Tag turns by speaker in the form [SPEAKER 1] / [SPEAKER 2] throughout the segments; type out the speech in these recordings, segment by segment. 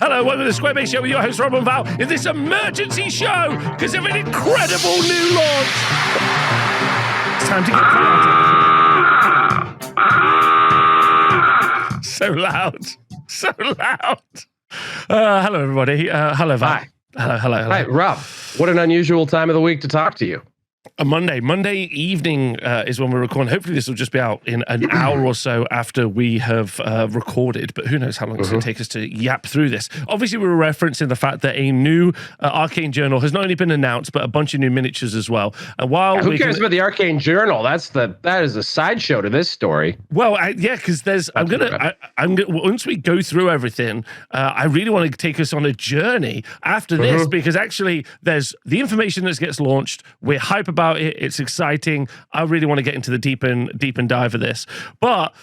[SPEAKER 1] Hello, welcome to the Square Base Show with your host, Rob and Val, in this emergency show because of an incredible new launch. It's time to get quiet. So loud. So loud. Hello, everybody. Hello, Val.
[SPEAKER 2] Hi.
[SPEAKER 1] Hello.
[SPEAKER 2] Hi, Rob. What an unusual time of the week to talk to you.
[SPEAKER 1] A Monday evening is when we're recording. Hopefully this will just be out in an hour or so after we have recorded, but who knows how long it's going to take us to yap through this. Obviously, we were referencing the fact that a new Arcane Journal has not only been announced, but a bunch of new miniatures as well. And while
[SPEAKER 2] who cares about the Arcane Journal? That is a sideshow to this story.
[SPEAKER 1] Well, yeah, because there's I'm gonna once we go through everything, I really want to take us on a journey after this because actually there's the information that gets launched. We're hype about it. It's exciting. I really want to get into the deep and dive of this. But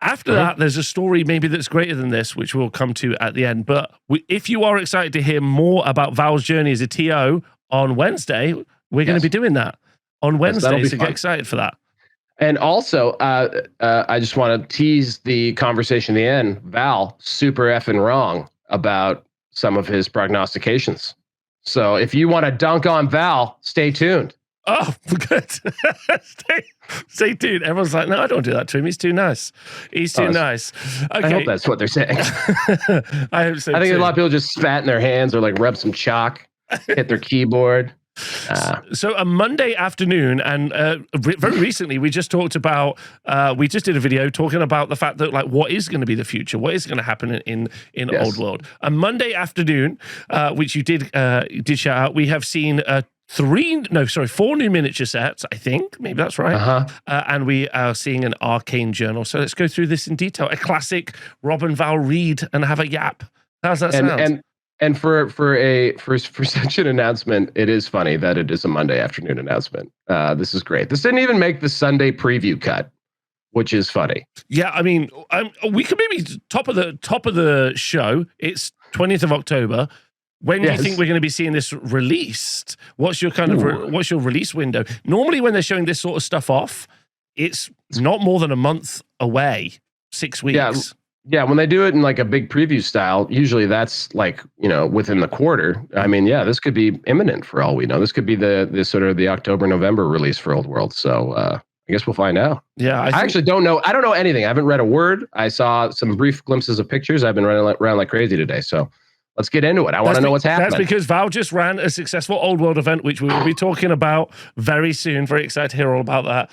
[SPEAKER 1] after that, there's a story maybe that's greater than this, which we'll come to at the end. But if you are excited to hear more about Val's journey as a TO on Wednesday, we're going to be doing that on Wednesday. So get excited for that.
[SPEAKER 2] And also, I just want to tease the conversation at the end. Val, super effing wrong about some of his prognostications. So if you want to dunk on Val, stay tuned.
[SPEAKER 1] Oh, good. Stay tuned. Everyone's like, no, I don't do that to him. He's too nice. He's too nice. Okay.
[SPEAKER 2] I hope that's what they're saying.
[SPEAKER 1] I hope so.
[SPEAKER 2] I think a lot of people just spat in their hands or like rub some chalk, hit their keyboard.
[SPEAKER 1] So a Monday afternoon, and very recently we just talked about, we just did a video talking about the fact that like what is going to be the future, what is going to happen in Old World. A Monday afternoon, which you did shout out, we have seen 4 new miniature sets, I think. Maybe that's right. And we are seeing an Arcane Journal. So let's go through this in detail. A classic Rob and Val read and have a yap. How's that sound?
[SPEAKER 2] And for such an announcement, it is funny that it is a Monday afternoon announcement. This is great. This didn't even make the Sunday preview cut, which is funny.
[SPEAKER 1] Yeah, I mean, we could maybe top of the show. It's 20th of October. When do you think we're going to be seeing this released? What's your what's your release window? Normally, when they're showing this sort of stuff off, it's not more than a month away, 6 weeks.
[SPEAKER 2] Yeah, when they do it in like a big preview style, usually that's like, within the quarter. I mean, yeah, this could be imminent for all we know. This could be the sort of the October-November release for Old World. So I guess we'll find out.
[SPEAKER 1] Yeah,
[SPEAKER 2] I actually don't know. I don't know anything. I haven't read a word. I saw some brief glimpses of pictures. I've been running around like crazy today. So let's get into it. I want to know what's happening.
[SPEAKER 1] That's because Val just ran a successful Old World event, which we will be talking about very soon. Very excited to hear all about that.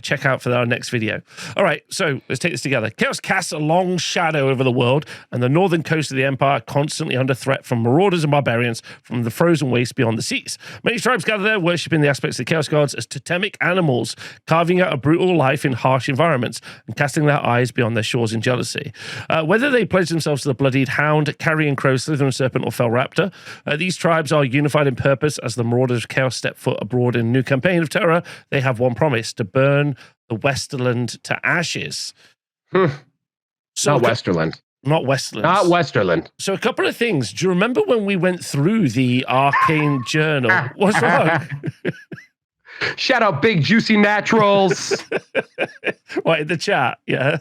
[SPEAKER 1] Check out for our next video. All right, so let's take this together. Chaos casts a long shadow over the world, and the northern coast of the Empire constantly under threat from marauders and barbarians from the frozen waste beyond the seas. Many tribes gather there, worshipping the aspects of the Chaos Gods as totemic animals, carving out a brutal life in harsh environments and casting their eyes beyond their shores in jealousy. Whether they pledge themselves to the bloodied hound, Carrion Crow, Slytherin Serpent, or Fel Raptor, these tribes are unified in purpose. As the Marauders of Chaos step foot abroad in a new campaign of terror, they have one promise: to burn the Westerland to ashes.
[SPEAKER 2] So not Westerland.
[SPEAKER 1] Not Westerland.
[SPEAKER 2] Not Westerland.
[SPEAKER 1] So a couple of things. Do you remember when we went through the Arcane Journal? What's wrong?
[SPEAKER 2] Shout out Big Juicy Naturals.
[SPEAKER 1] What, in the chat? Yeah.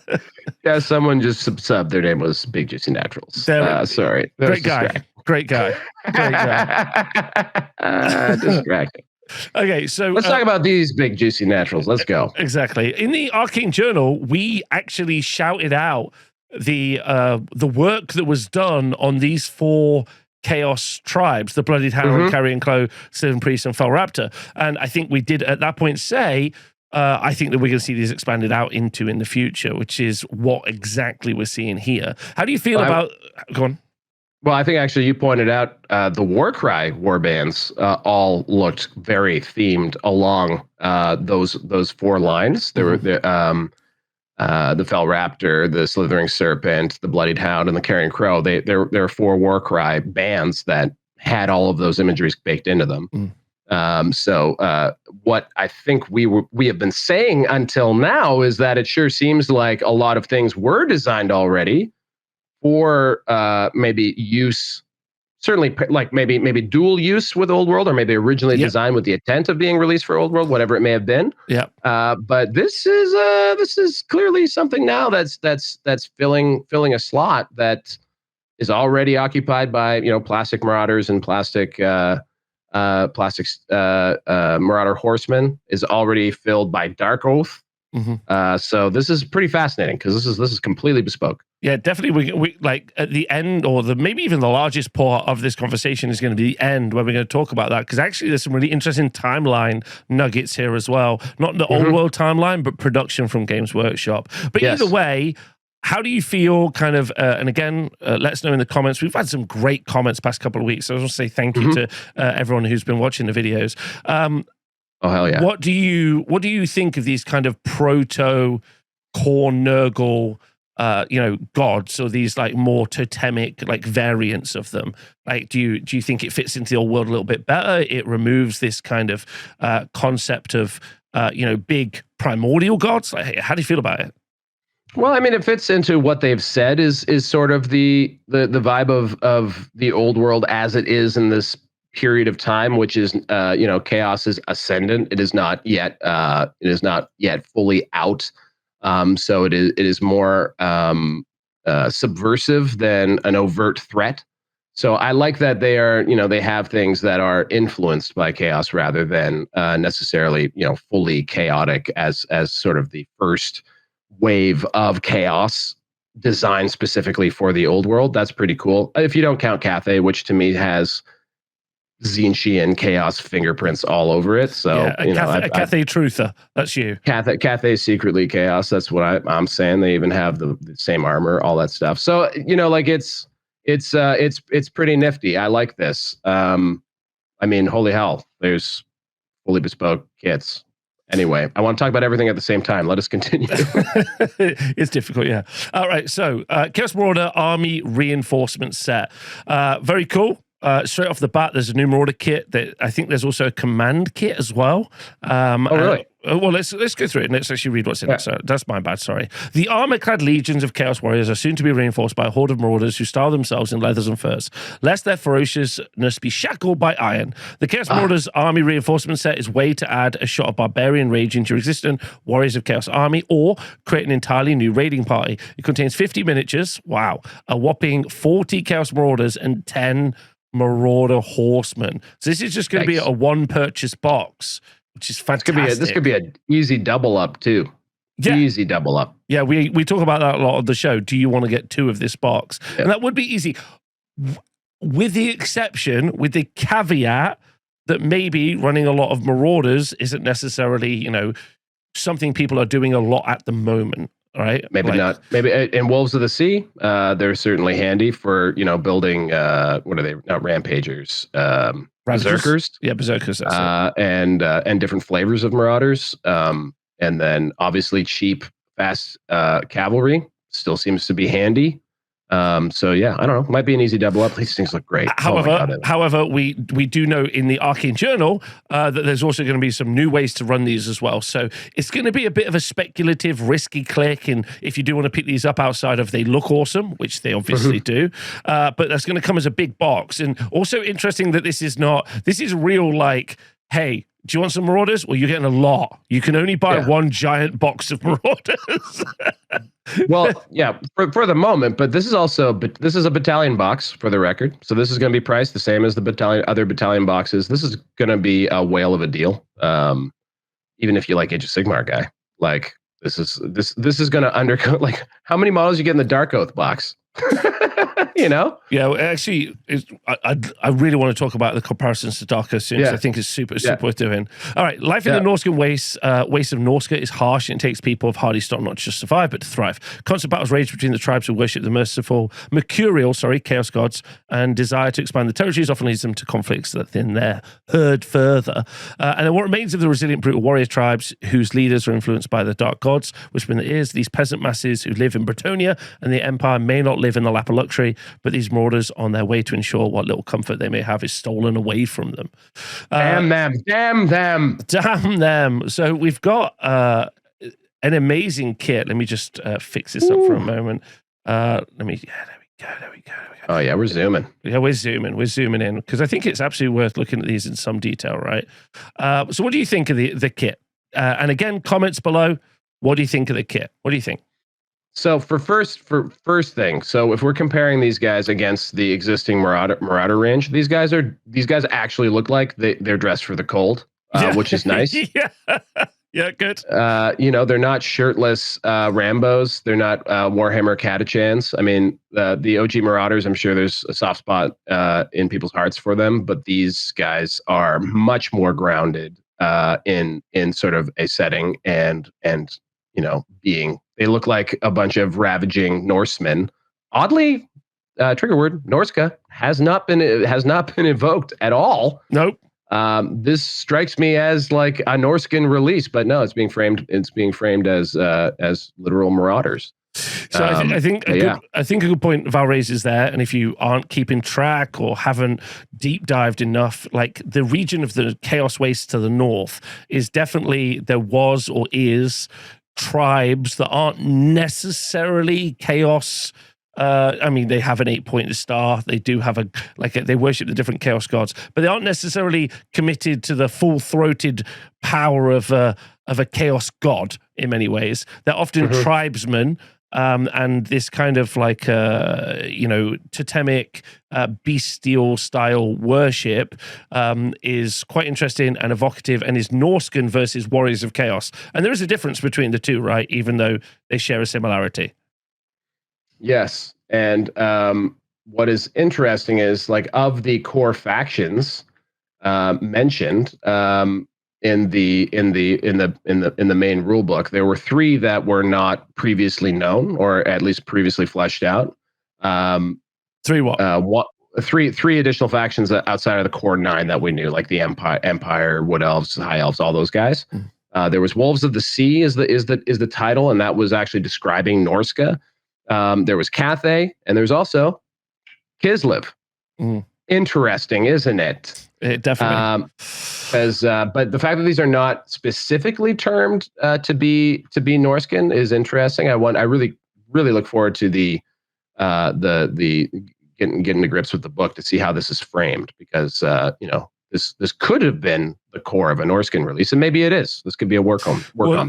[SPEAKER 2] Yeah, someone just subbed. Their name was Big Juicy Naturals. Sorry.
[SPEAKER 1] Great guy.
[SPEAKER 2] Distracting.
[SPEAKER 1] Okay, so
[SPEAKER 2] let's talk about these Big Juicy Naturals. Let's go.
[SPEAKER 1] Exactly. In the Arcane Journal, we actually shouted out the work that was done on these 4 Chaos tribes: the Bloodied Hound, Carrion Crow, Slytherin Priest, and Fel Raptor. And I think we did at that point say, I think that we're going to see these expanded out into in the future, which is what exactly we're seeing here. How do you feel about? Go on.
[SPEAKER 2] Well, I think actually you pointed out the Warcry warbands all looked very themed along those 4 lines. There were the Fel Raptor, the Slithering Serpent, the Bloodied Hound, and the Carrion Crow. There are 4 Warcry bands that had all of those imageries baked into them. So what I think we have been saying until now is that it sure seems like a lot of things were designed already for maybe use, certainly like maybe dual use with Old World, or maybe originally designed with the intent of being released for Old World, whatever it may have been.
[SPEAKER 1] Yeah.
[SPEAKER 2] But this is clearly something now that's filling a slot that is already occupied by plastic marauders and plastic marauder horsemen, is already filled by Dark Oath. So this is pretty fascinating because this is completely bespoke.
[SPEAKER 1] Yeah, definitely. We like at the end, or maybe even the largest part of this conversation is going to be the end, where we're going to talk about that, because actually there's some really interesting timeline nuggets here as well. Not the old world timeline, but production from Games Workshop. But either way, how do you feel kind of, and again, let us know in the comments. We've had some great comments past couple of weeks. So I want to say thank you to everyone who's been watching the videos.
[SPEAKER 2] Oh, hell yeah.
[SPEAKER 1] What do you think of these kind of proto core Nurgle gods, or these like more totemic like variants of them? Like, do you think it fits into the old world a little bit better? It removes this kind of concept of big primordial gods. Like, how do you feel about it?
[SPEAKER 2] Well, I mean, it fits into what they've said is sort of the vibe of the old world as it is in this period of time, which is chaos is ascendant. It is not yet fully out. So it is more subversive than an overt threat. So I like that they are, they have things that are influenced by chaos rather than necessarily, fully chaotic as sort of the first wave of chaos designed specifically for the old world. That's pretty cool. If you don't count Cathay, which to me has Tzeentchian chaos fingerprints all over it. So
[SPEAKER 1] Cathay Truther, that's you.
[SPEAKER 2] Cathay secretly chaos. That's what I'm saying. They even have the same armor, all that stuff. So like it's pretty nifty. I like this. I mean, holy hell, there's fully bespoke kits. Anyway, I want to talk about everything at the same time. Let us continue.
[SPEAKER 1] It's difficult, yeah. All right, so Chaos Marauder Army Reinforcement Set. Very cool. Straight off the bat, there's a new Marauder kit. I think there's also a command kit as well.
[SPEAKER 2] Really?
[SPEAKER 1] Well, let's go through it and let's actually read what's in it. So that's my bad, sorry. The armor-clad legions of Chaos Warriors are soon to be reinforced by a horde of marauders who style themselves in leathers and furs, lest their ferociousness be shackled by iron. The Chaos Marauders Army Reinforcement Set is a way to add a shot of barbarian rage into your existing Warriors of Chaos Army, or create an entirely new raiding party. It contains 50 miniatures, wow, a whopping 40 Chaos Marauders and 10 Marauder Horsemen. So this is just going to be a one-purchase box, which is fantastic.
[SPEAKER 2] This could be an easy double up too. Yeah. Easy double up.
[SPEAKER 1] Yeah, we talk about that a lot on the show. Do you want to get 2 of this box? Yeah. And that would be easy, with the caveat that maybe running a lot of Marauders isn't necessarily, something people are doing a lot at the moment. Right?
[SPEAKER 2] Maybe not. Maybe in Wolves of the Sea, they're certainly handy for building. What are they? Not rampagers. Berserkers.
[SPEAKER 1] Yeah, berserkers.
[SPEAKER 2] And different flavors of marauders. And then obviously cheap, fast cavalry still seems to be handy. So yeah, I don't know. Might be an easy double up. These things look great.
[SPEAKER 1] However, we do know in the Arcane Journal that there's also going to be some new ways to run these as well. So it's going to be a bit of a speculative, risky click. And if you do want to pick these up outside of they look awesome, which they obviously do, but that's going to come as a big box. And also interesting that this is real, like, hey, do you want some Marauders? Well, you're getting a lot. You can only buy one giant box of Marauders.
[SPEAKER 2] Well, yeah, for the moment, but this is a battalion box for the record. So this is going to be priced the same as the other battalion boxes. This is going to be a whale of a deal. Even if you like Age of Sigmar guy, like this is going to undercut. Like, how many models you get in the Dark Oath box? Yeah,
[SPEAKER 1] well, actually, I really want to talk about the comparisons to Dark Oath soon, because I think it's super worth doing. All right, life in the Norscan wastes of Norsca is harsh, and it takes people of hardy stock not just to survive, but to thrive. Constant battles rage between the tribes who worship the mercurial chaos gods, and desire to expand the territories often leads them to conflicts that thin their herd further. And then what remains of the resilient, brutal warrior tribes whose leaders are influenced by the dark gods, which in the ears, these peasant masses who live in Bretonia and the Empire may not live in the lap of luxury, but these marauders on their way to ensure what little comfort they may have is stolen away from them.
[SPEAKER 2] Damn them.
[SPEAKER 1] So we've got an amazing kit. Let me just fix this up for a moment. There we go.
[SPEAKER 2] Oh yeah, we're zooming.
[SPEAKER 1] Yeah, we're zooming in, because I think it's absolutely worth looking at these in some detail, right? So what do you think of the kit? And again, comments below. What do you think of the kit? What do you think?
[SPEAKER 2] So for first thing, so if we're comparing these guys against the existing Marauder range, these guys actually look like they're dressed for the cold, which is nice.
[SPEAKER 1] Yeah. Yeah, good.
[SPEAKER 2] They're not shirtless Rambos. They're not Warhammer Catachans. I mean, the OG Marauders, I'm sure there's a soft spot in people's hearts for them, but these guys are much more grounded in sort of a setting and being. They look like a bunch of ravaging Norsemen. Oddly, trigger word, Norska has not been evoked at all.
[SPEAKER 1] Nope.
[SPEAKER 2] This strikes me as like a Norskin release, but no, it's being framed as literal marauders.
[SPEAKER 1] So I think a good point Val raises there, and if you aren't keeping track or haven't deep dived enough, like the region of the Chaos Waste to the north is definitely, there was or is, tribes that aren't necessarily chaos. I mean, they have an 8-pointed star. They do have they worship the different chaos gods, but they aren't necessarily committed to the full-throated power of a chaos god in many ways. They're often tribesmen, and this kind of like totemic bestial style worship is quite interesting and evocative, and is Norscan versus Warriors of Chaos. And there is a difference between the two, right? Even though they share a similarity.
[SPEAKER 2] Yes, and what is interesting is, like, of the core factions mentioned in the main rule book, there were 3 that were not previously known, or at least previously fleshed out.
[SPEAKER 1] 3 what?
[SPEAKER 2] Three additional factions outside of the core 9 that we knew, like the Empire, Wood Elves, High Elves, all those guys. There was Wolves of the Sea is the title, and that was actually describing Norska. There was Cathay, and there's also Kislev. Interesting, isn't it?
[SPEAKER 1] It definitely.
[SPEAKER 2] But the fact that these are not specifically termed to be Norscan is interesting. I really look forward to the getting to grips with the book to see how this is framed, because this could have been the core of a Norscan release, and maybe it is. This could be a work on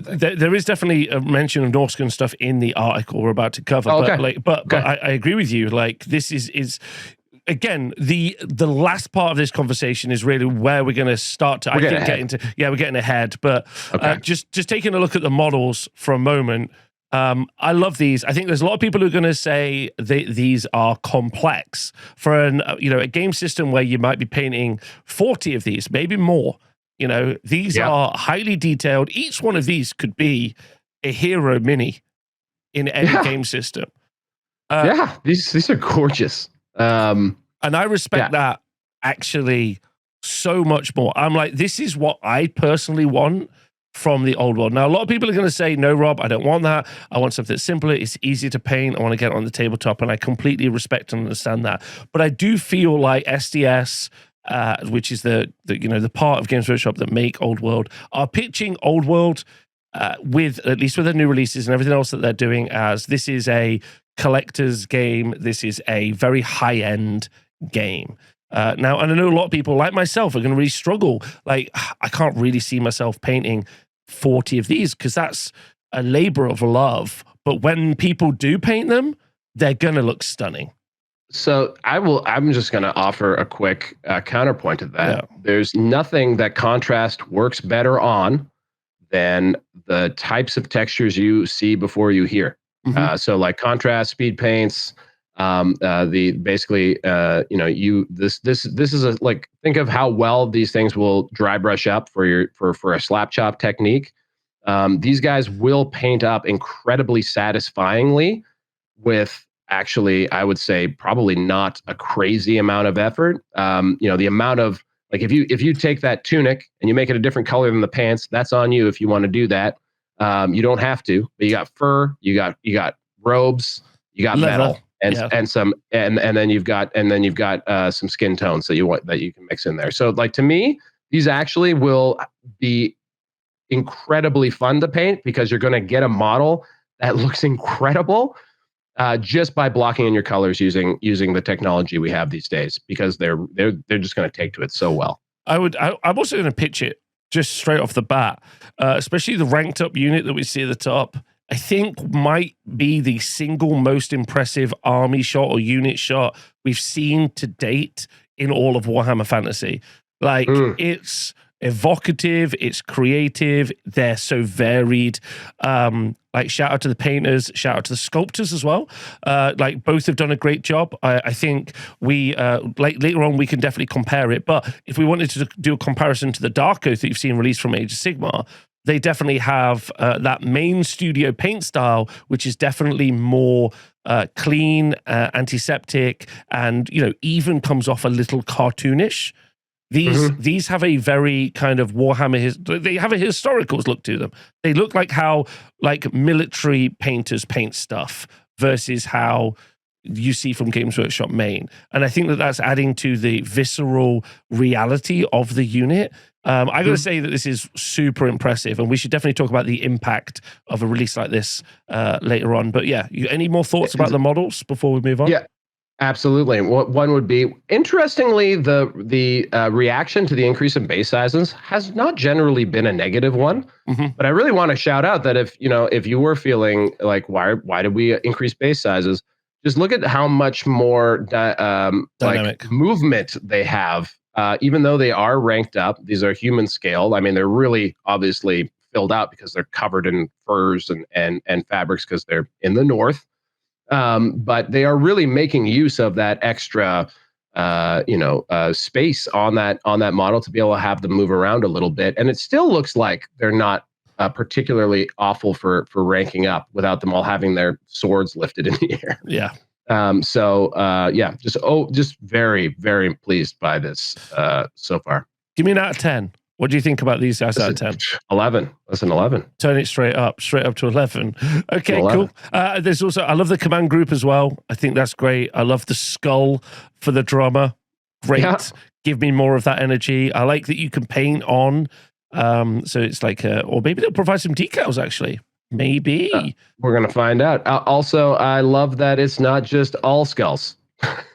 [SPEAKER 2] thing.
[SPEAKER 1] There is definitely a mention of Norscan stuff in the article we're about to cover.
[SPEAKER 2] Oh, okay.
[SPEAKER 1] But I agree with you. Like, this is again, the last part of this conversation is really where we're going to start to we're getting ahead. But just taking a look at the models for a moment. I love these. I think there's a lot of people who are going to say these are complex for a game system where you might be painting 40 of these, maybe more. These are highly detailed. Each one of these could be a hero mini in any game system.
[SPEAKER 2] These are gorgeous.
[SPEAKER 1] And I respect that actually so much more. I'm like, this is what I personally want from the old world. Now, a lot of people are going to say, no, Rob, I don't want that. I want something simpler. It's easy to paint. I want to get it on the tabletop, and I completely respect and understand that. But I do feel like SDS, which is the part of Games Workshop that make Old World, are pitching Old World with their new releases and everything else that they're doing as this is a collector's game. This is a very high-end game. Now, and I know a lot of people like myself are going to really struggle. Like, I can't really see myself painting 40 of these because that's a labor of love. But when people do paint them, they're going to look stunning.
[SPEAKER 2] So I'm just going to offer a quick counterpoint to that. Yeah. There's nothing that contrast works better on than the types of textures you see before you hear. So like contrast, speed paints, this is think of how well these things will dry brush up for a slap chop technique. These guys will paint up incredibly satisfyingly with, actually, I would say probably not a crazy amount of effort. The amount of, like, if you take that tunic and you make it a different color than the pants, that's on you if you want to do that. You don't have to, but you got fur, you got robes, you got metal. And then you've got some skin tones that you can mix in there. So, like, to me, these actually will be incredibly fun to paint because you're going to get a model that looks incredible just by blocking in your colors using the technology we have these days, because they're just going to take to it so well.
[SPEAKER 1] I'm also going to pitch it just straight off the bat, especially the ranked up unit that we see at the top. I think might be the single most impressive army shot or unit shot we've seen to date in all of Warhammer Fantasy. Like, it's evocative, it's creative, they're so varied. Like, shout out to the painters, shout out to the sculptors as well. Like, both have done a great job. I think we like later on we can definitely compare it, but if we wanted to do a comparison to the Dark Oath that you've seen released from Age of Sigmar, they definitely have that main studio paint style, which is definitely more clean, antiseptic, and even comes off a little cartoonish. These have a very kind of Warhammer. They have a historical look to them. They look like how military painters paint stuff versus how you see from Games Workshop main. And I think that that's adding to the visceral reality of the unit. I got to say that this is super impressive, and we should definitely talk about the impact of a release like this later on. But yeah, any more thoughts about the models before we move on?
[SPEAKER 2] Yeah. Absolutely. One would be, interestingly, the reaction to the increase in base sizes has not generally been a negative one. But I really want to shout out that if you were feeling like why did we increase base sizes, just look at how much more like movement they have. Even though they are ranked up, these are human scale. I mean, they're really obviously filled out because they're covered in furs and fabrics because they're in the north. But they are really making use of that extra, space on that model to be able to have them move around a little bit. And it still looks like they're not particularly awful for ranking up without them all having their swords lifted in the air.
[SPEAKER 1] Yeah.
[SPEAKER 2] Just very, very pleased by this so far.
[SPEAKER 1] Give me an out of 10. What do you think about these guys out of 10?
[SPEAKER 2] 11. That's an 11.
[SPEAKER 1] Turn it straight up to 11. Okay, 11. Cool. There's also, I love the command group as well. I think that's great. I love the skull for the drummer. Great. Yeah. Give me more of that energy. I like that you can paint on. So it's like, or maybe they'll provide some decals actually. Maybe.
[SPEAKER 2] We're going to find out. Also, I love that it's not just all skulls.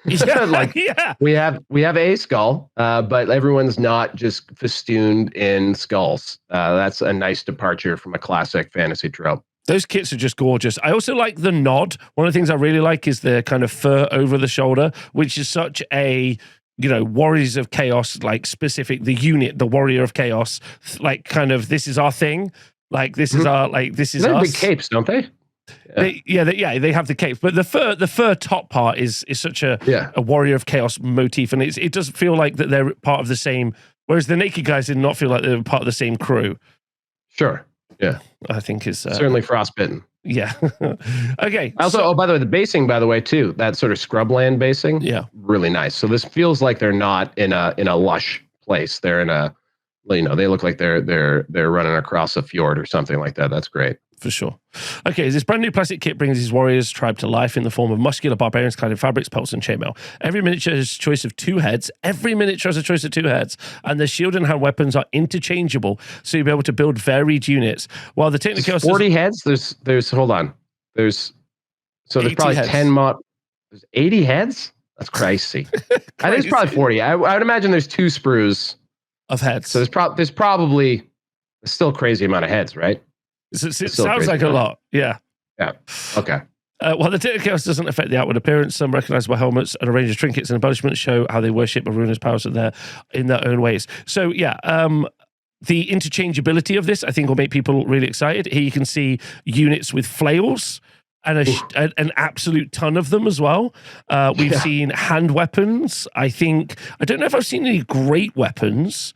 [SPEAKER 2] We have a skull, but everyone's not just festooned in skulls. That's a nice departure from a classic fantasy trope.
[SPEAKER 1] Those kits are just gorgeous. I also like the nod. One of the things I really like is the kind of fur over the shoulder, which is such a Warriors of Chaos, like specific, the unit, the Warrior of Chaos, like kind of, this is our thing. Like this is our, like this is us.
[SPEAKER 2] Big capes, don't they?
[SPEAKER 1] They have the cape, but the fur top part is such a Warrior of Chaos motif, and it doesn't feel like that they're part of the same. Whereas the naked guys did not feel like they were part of the same crew.
[SPEAKER 2] Sure. Yeah.
[SPEAKER 1] I think is
[SPEAKER 2] certainly frostbitten.
[SPEAKER 1] Yeah. Okay.
[SPEAKER 2] Also, by the way, the basing, by the way, too, that sort of scrubland basing.
[SPEAKER 1] Yeah.
[SPEAKER 2] Really nice. So this feels like they're not in a lush place. They're in a, they look like they're running across a fjord or something like that. That's great.
[SPEAKER 1] For sure. Okay, this brand new plastic kit brings his warriors tribe to life in the form of muscular barbarians clad in fabrics, pelts, and chainmail. Every miniature has a choice of 2 heads. Every miniature has a choice of 2 heads, and the shield and hand weapons are interchangeable, so you'll be able to build varied units. While the technical
[SPEAKER 2] 40 heads. There's hold on. There's probably heads. 10 There's 80 heads. That's crazy. I think it's probably 40. I would imagine there's 2 sprues
[SPEAKER 1] of heads.
[SPEAKER 2] So there's probably still a crazy amount of heads, right?
[SPEAKER 1] It sounds like a lot. Yeah.
[SPEAKER 2] Yeah. Okay.
[SPEAKER 1] While the technical chaos doesn't affect the outward appearance, some recognizable helmets and a range of trinkets and embellishments show how they worship Maruna's powers in their own ways. So yeah, the interchangeability of this, I think, will make people really excited. Here you can see units with flails and an absolute ton of them as well. We've seen hand weapons. I don't know if I've seen any great weapons,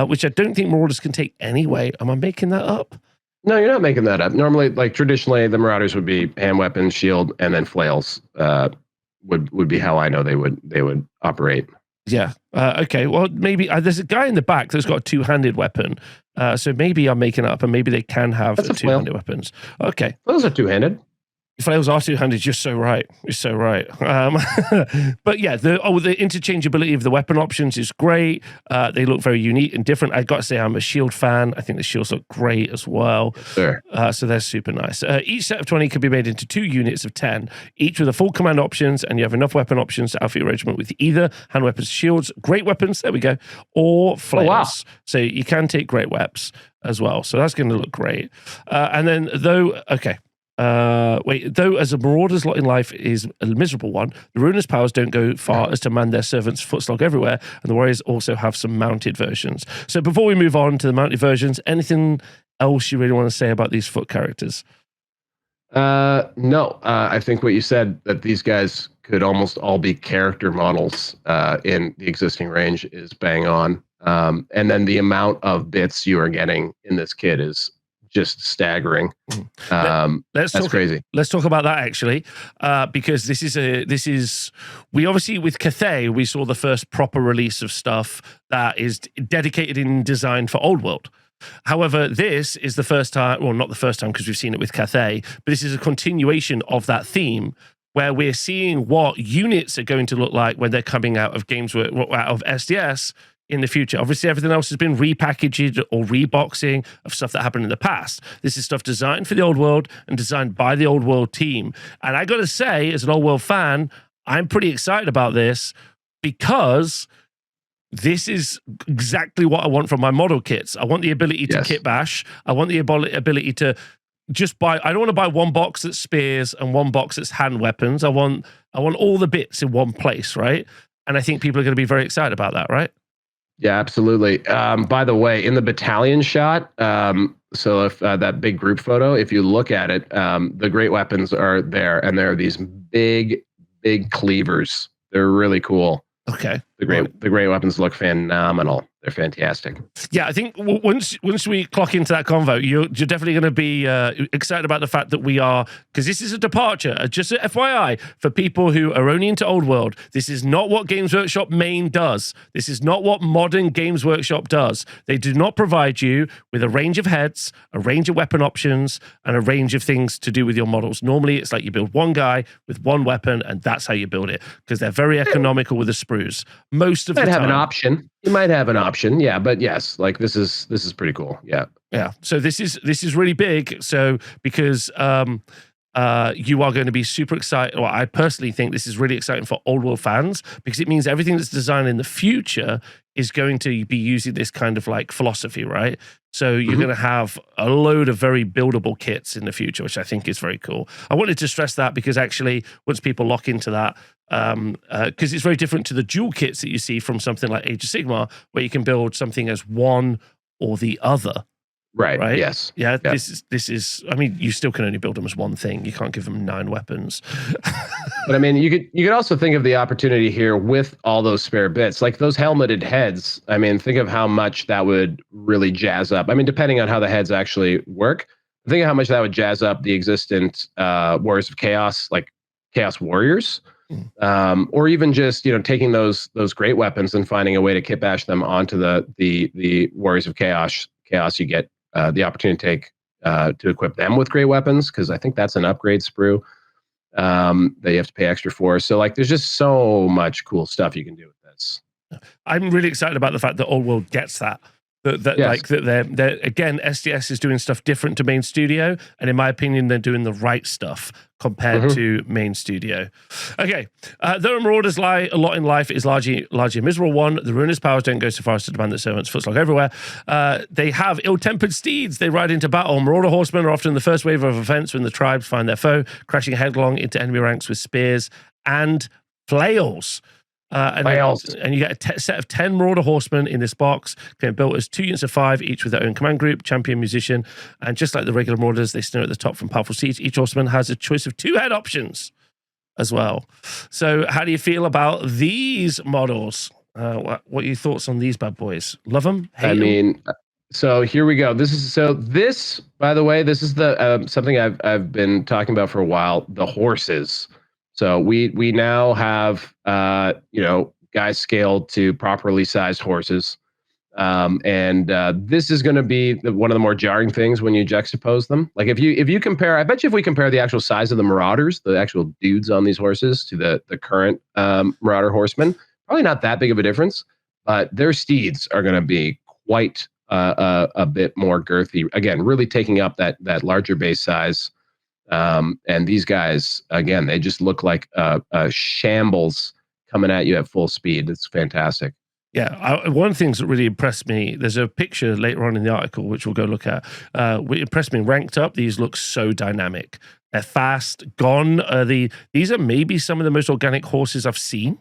[SPEAKER 1] which I don't think Marauders can take anyway. Am I making that up?
[SPEAKER 2] No, you're not making that up. Normally, like traditionally, the Marauders would be hand weapons, shield, and then flails. Would be how I know they would operate.
[SPEAKER 1] Yeah. Okay. Well, maybe there's a guy in the back that's got a 2-handed weapon. So maybe I'm making it up, and maybe they can have 2-handed weapons. Okay.
[SPEAKER 2] Those are 2-handed.
[SPEAKER 1] Flails are 2-handed. You're so right. You're so right. But yeah, the interchangeability of the weapon options is great. They look very unique and different. I got to say, I'm a shield fan. I think the shields look great as well.
[SPEAKER 2] Sure.
[SPEAKER 1] So they're super nice. Each set of 20 can be made into 2 units of 10, each with a full command options, and you have enough weapon options to outfit your regiment with either hand weapons, shields, great weapons, there we go, or flails. Oh, wow. So you can take great weapons as well. So that's going to look great. And then Wait, though as a marauder's lot in life is a miserable one, the ruinous powers don't go far as to man their servants' footslog everywhere, and the warriors also have some mounted versions. So before we move on to the mounted versions, anything else you really want to say about these foot characters?
[SPEAKER 2] No, I think what you said, that these guys could almost all be character models in the existing range, is bang on. And then the amount of bits you are getting in this kit is just staggering. That's crazy.
[SPEAKER 1] Let's talk about that actually, because we obviously with Cathay we saw the first proper release of stuff that is dedicated in design for Old World. However, this is the first time, well, not the first time because we've seen it with Cathay, but this is a continuation of that theme where we're seeing what units are going to look like when they're coming out of out of SDS in the future. Obviously, everything else has been repackaged or reboxing of stuff that happened in the past. This is stuff designed for the Old World and designed by the Old World team. And I got to say, as an Old World fan, I'm pretty excited about this because this is exactly what I want from my model kits. I want the ability to kit bash. I want the ability to just buy. I don't want to buy one box that's spears and one box that's hand weapons. I want all the bits in one place, right? And I think people are going to be very excited about that, right?
[SPEAKER 2] Yeah, absolutely. By the way, in the battalion shot, so if that big group photo, if you look at it, the great weapons are there, and there are these big cleavers. They're really cool.
[SPEAKER 1] Okay.
[SPEAKER 2] The great weapons look phenomenal. They're fantastic.
[SPEAKER 1] Yeah, I think once we clock into that convo, you're definitely going to be excited about the fact that we are, because this is a departure, just a FYI, for people who are only into Old World. This is not what Games Workshop main does. This is not what modern Games Workshop does. They do not provide you with a range of heads, a range of weapon options, and a range of things to do with your models. Normally, it's like you build one guy with one weapon, and that's how you build it, because they're very economical with the sprues. Most of the time.
[SPEAKER 2] You might have an option. You might have an option, yeah, but yes, like this is pretty cool, yeah.
[SPEAKER 1] Yeah, so this is really big. So because you are going to be super excited. Well, I personally think this is really exciting for Old World fans because it means everything that's designed in the future is going to be using this kind of like philosophy, right? So you're going to have a load of very buildable kits in the future, which I think is very cool. I wanted to stress that because actually once people lock into that, because it's very different to the dual kits that you see from something like Age of Sigmar, where you can build something as one or the other.
[SPEAKER 2] Right. Yes.
[SPEAKER 1] Yeah. This is. I mean, you still can only build them as one thing. You can't give them 9 weapons.
[SPEAKER 2] But I mean, you could also think of the opportunity here with all those spare bits, like those helmeted heads. I mean, think of how much that would really jazz up. I mean, depending on how the heads actually work, think of how much that would jazz up the existent Warriors of Chaos, like Chaos Warriors, or even just taking those great weapons and finding a way to kit bash them onto the Warriors of Chaos. You get the opportunity to take to equip them with great weapons, because I think that's an upgrade sprue that you have to pay extra for. So like, there's just so much cool stuff you can do with this.
[SPEAKER 1] I'm really excited about the fact that Old World gets that. Like that they're again, SDS is doing stuff different to main studio, and in my opinion, they're doing the right stuff compared to main studio. Okay, though Marauders lie a lot in life is largely a miserable one. The ruinous powers don't go so far as to demand that servants footslog everywhere. They have ill-tempered steeds. They ride into battle. Marauder horsemen are often the first wave of offense when the tribes find their foe, crashing headlong into enemy ranks with spears and flails. And you get a set of 10 Marauder Horsemen in this box, can be built as 2 units of 5, each with their own command group, champion, musician, and just like the regular Marauders, they stand at the top from powerful steeds. Each Horseman has a choice of 2 head options as well. So how do you feel about these models? What are your thoughts on these bad boys? Love them? Hate them?
[SPEAKER 2] So here we go. This, by the way, this is the something I've been talking about for a while, the horses. So we now have guys scaled to properly sized horses, and this is going to be one of the more jarring things when you juxtapose them. Like if you compare, I bet you if we compare the actual size of the Marauders, the actual dudes on these horses, to the current Marauder horsemen, probably not that big of a difference. But their steeds are going to be quite a bit more girthy. Again, really taking up that larger base size. And these guys, again, they just look like a shambles coming at you at full speed. It's fantastic.
[SPEAKER 1] Yeah, one of the things that really impressed me, there's a picture later on in the article, which we'll go look at, what impressed me, ranked up, these look so dynamic. They're fast, gone. These are maybe some of the most organic horses I've seen.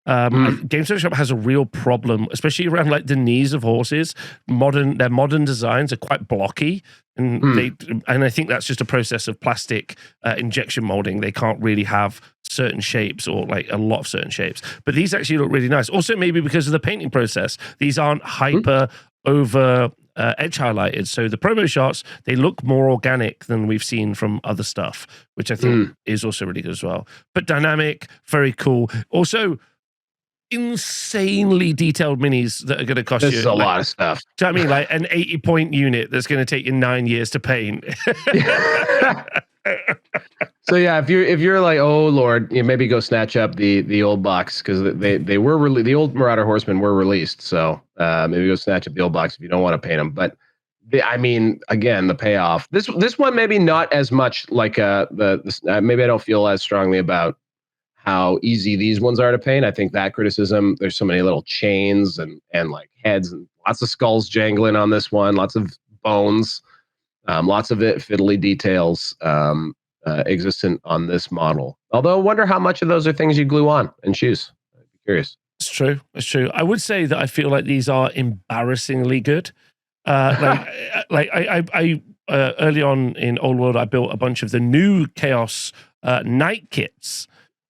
[SPEAKER 1] Games Workshop has a real problem, especially around like the knees of horses. Their modern designs are quite blocky, and I think that's just a process of plastic injection molding. They can't really have certain shapes, or like a lot of certain shapes. But these actually look really nice. Also, maybe because of the painting process, these aren't hyper over edge highlighted. So the promo shots, they look more organic than we've seen from other stuff, which I think is also really good as well. But dynamic, very cool. Also, insanely detailed minis that are going to cost you.
[SPEAKER 2] This is a lot of stuff.
[SPEAKER 1] Do you know what I mean? Like an 80-point unit that's going to take you 9 years to paint.
[SPEAKER 2] So yeah, if you're like, oh Lord, you maybe go snatch up the old box, because they were the old Marauder Horsemen were released. So maybe go snatch up the old box if you don't want to paint them. But I mean, again, the payoff. This one maybe not as much like maybe I don't feel as strongly about how easy these ones are to paint. I think that criticism, there's so many little chains and like heads and lots of skulls jangling on this one, lots of bones, lots of fiddly details existent on this model. Although I wonder how much of those are things you glue on and shoes. I'd be curious.
[SPEAKER 1] It's true. It's true. I would say that I feel like these are embarrassingly good. I early on in Old World, I built a bunch of the new Chaos night kits.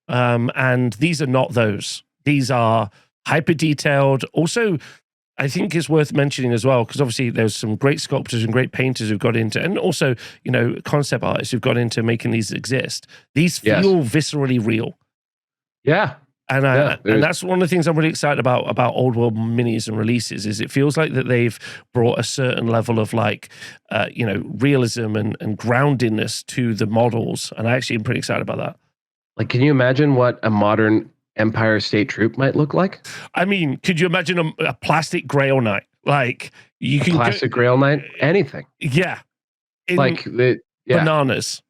[SPEAKER 1] And these are not those. These are hyper detailed. Also, I think it's worth mentioning as well, because obviously there's some great sculptors and great painters who've got into, and also, concept artists who've got into making these exist. These feel viscerally real.
[SPEAKER 2] Yeah.
[SPEAKER 1] And that's one of the things I'm really excited about Old World minis and releases, is it feels like that they've brought a certain level of realism and groundedness to the models. And I actually am pretty excited about that.
[SPEAKER 2] Like, can you imagine what a modern Empire State Troop might look like?
[SPEAKER 1] I mean, could you imagine a plastic Grail Knight? Like, you can
[SPEAKER 2] plastic Grail Knight, anything.
[SPEAKER 1] Yeah,
[SPEAKER 2] bananas.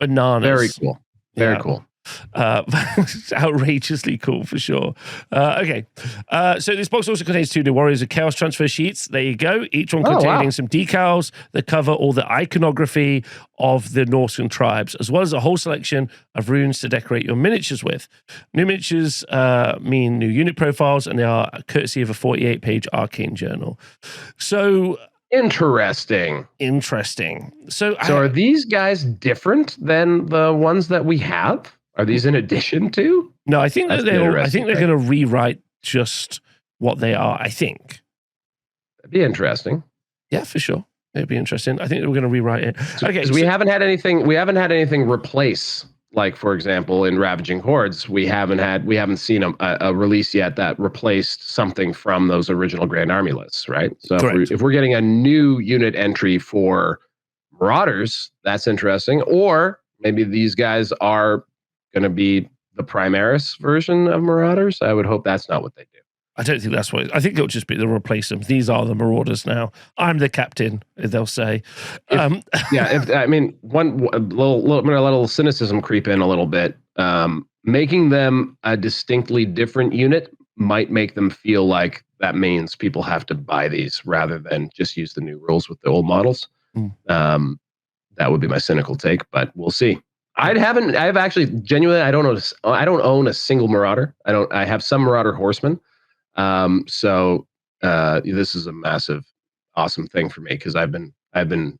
[SPEAKER 2] Very cool. Very cool.
[SPEAKER 1] Outrageously cool for sure. Okay, so this box also contains 2 new Warriors of Chaos transfer sheets. There you go. Each one containing some decals that cover all the iconography of the Norseman tribes, as well as a whole selection of runes to decorate your miniatures with. New miniatures mean new unit profiles, and they are courtesy of a 48-page Arcane Journal. So
[SPEAKER 2] interesting.
[SPEAKER 1] So
[SPEAKER 2] are these guys different than the ones that we have? Are these in addition to?
[SPEAKER 1] No, I think they're going to rewrite just what they are. I think
[SPEAKER 2] that'd be interesting.
[SPEAKER 1] Yeah, for sure, it'd be interesting. I think we're going to rewrite it.
[SPEAKER 2] Okay, we haven't had anything. We haven't had anything replace. Like, for example, in Ravaging Hordes, we haven't seen a release yet that replaced something from those original Grand Army lists, right? So if we're getting a new unit entry for Marauders, that's interesting. Or maybe these guys are going to be the Primaris version of Marauders. I would hope that's not what they do.
[SPEAKER 1] I don't think that's what. I think it'll just be the replace them. These are the Marauders now. I'm the captain, they'll say.
[SPEAKER 2] One little cynicism creep in a little bit. Making them a distinctly different unit might make them feel like that means people have to buy these rather than just use the new rules with the old models. That would be my cynical take, but we'll see. I've actually genuinely, I don't own a single Marauder. I have some Marauder Horsemen. So this is a massive, awesome thing for me, because I've been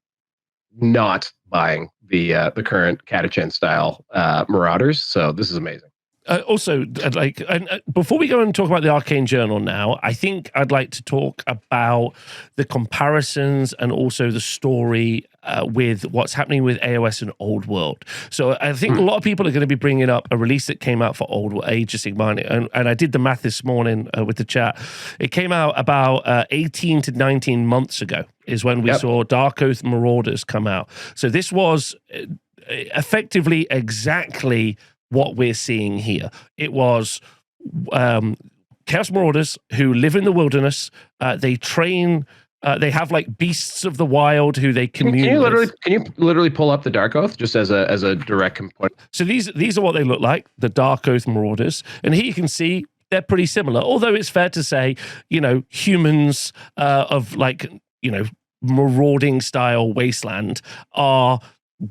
[SPEAKER 2] not buying the current Catachan style Marauders. So this is amazing.
[SPEAKER 1] Also, before we go and talk about the Arcane Journal now, I think I'd like to talk about the comparisons and also the story with what's happening with AOS and Old World. So I think a lot of people are going to be bringing up a release that came out for Old World, Age of Sigmar, and I did the math this morning with the chat. It came out about 18 to 19 months ago is when we saw Dark Oath Marauders come out. So this was effectively exactly what we're seeing here. It was Chaos Marauders who live in the wilderness. They train. They have like beasts of the wild who they commune with.
[SPEAKER 2] Can you literally pull up the Dark Oath just as a direct component?
[SPEAKER 1] So these are what they look like, the Dark Oath Marauders. And here you can see they're pretty similar. Although it's fair to say, humans of like, marauding style wasteland are